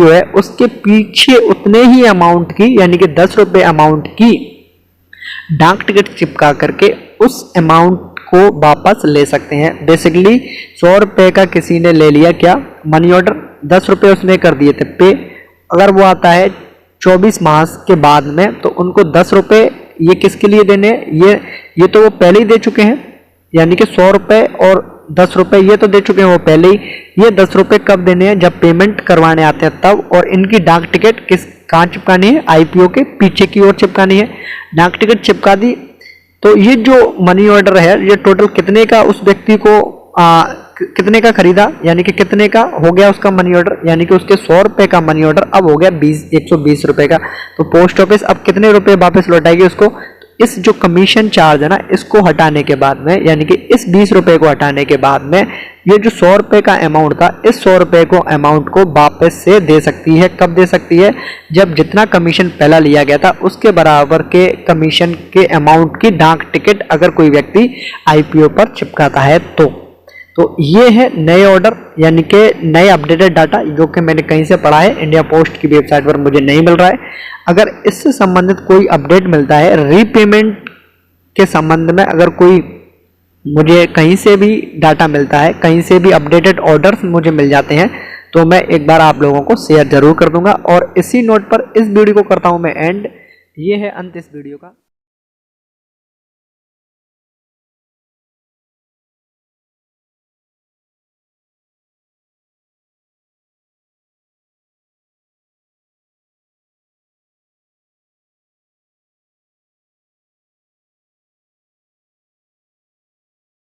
है उसके पीछे उतने ही अमाउंट की, यानी कि 10 रुपये अमाउंट की डाक टिकट चिपका करके उस अमाउंट को वापस ले सकते हैं। बेसिकली 100 रुपये का किसी ने ले लिया क्या मनी ऑर्डर, 10 रुपये उसने कर दिए थे पे, अगर वो आता है 24 मास के बाद में, तो उनको 10 रुपये ये किसके लिए देने हैं? ये तो वो पहले ही दे चुके हैं, यानी कि 100 रुपये और 10 रुपये ये तो दे चुके हैं वो पहले ही। ये 10 रुपये कब देने हैं? जब पेमेंट करवाने आते हैं तब। और इनकी डाक टिकट कहाँ चिपकानी है? आईपीओ के पीछे की ओर चिपकानी है। डाक टिकट चिपका दी, तो ये जो मनी ऑर्डर है ये टोटल कितने का उस व्यक्ति को कितने का खरीदा, यानी कि कितने का हो गया उसका मनी ऑर्डर, यानी कि उसके 100 रुपये का मनी ऑर्डर अब हो गया 120 रुपये का। तो पोस्ट ऑफिस अब कितने रुपए वापस लौटाएगी उसको? इस जो कमीशन चार्ज है ना, इसको हटाने के बाद में, यानी कि इस 20 रुपये को हटाने के बाद में ये जो 100 रुपये का अमाउंट था, इस 100 रुपये को अमाउंट को वापस से दे सकती है। कब दे सकती है? जब जितना कमीशन पहला लिया गया था उसके बराबर के कमीशन के अमाउंट की डाक टिकट अगर कोई व्यक्ति आईपीओ पर चिपकाता है तो ये है नए ऑर्डर, यानी कि नए अपडेटेड डाटा जो कि मैंने कहीं से पढ़ा है, इंडिया पोस्ट की वेबसाइट पर मुझे नहीं मिल रहा है। अगर इससे संबंधित कोई अपडेट मिलता है, रीपेमेंट के संबंध में अगर कोई मुझे कहीं से भी डाटा मिलता है, कहीं से भी अपडेटेड ऑर्डर्स मुझे मिल जाते हैं, तो मैं एक बार आप लोगों को शेयर जरूर कर दूंगा। और इसी नोट पर इस वीडियो को करता हूं मैं एंड। ये है अंत इस वीडियो का।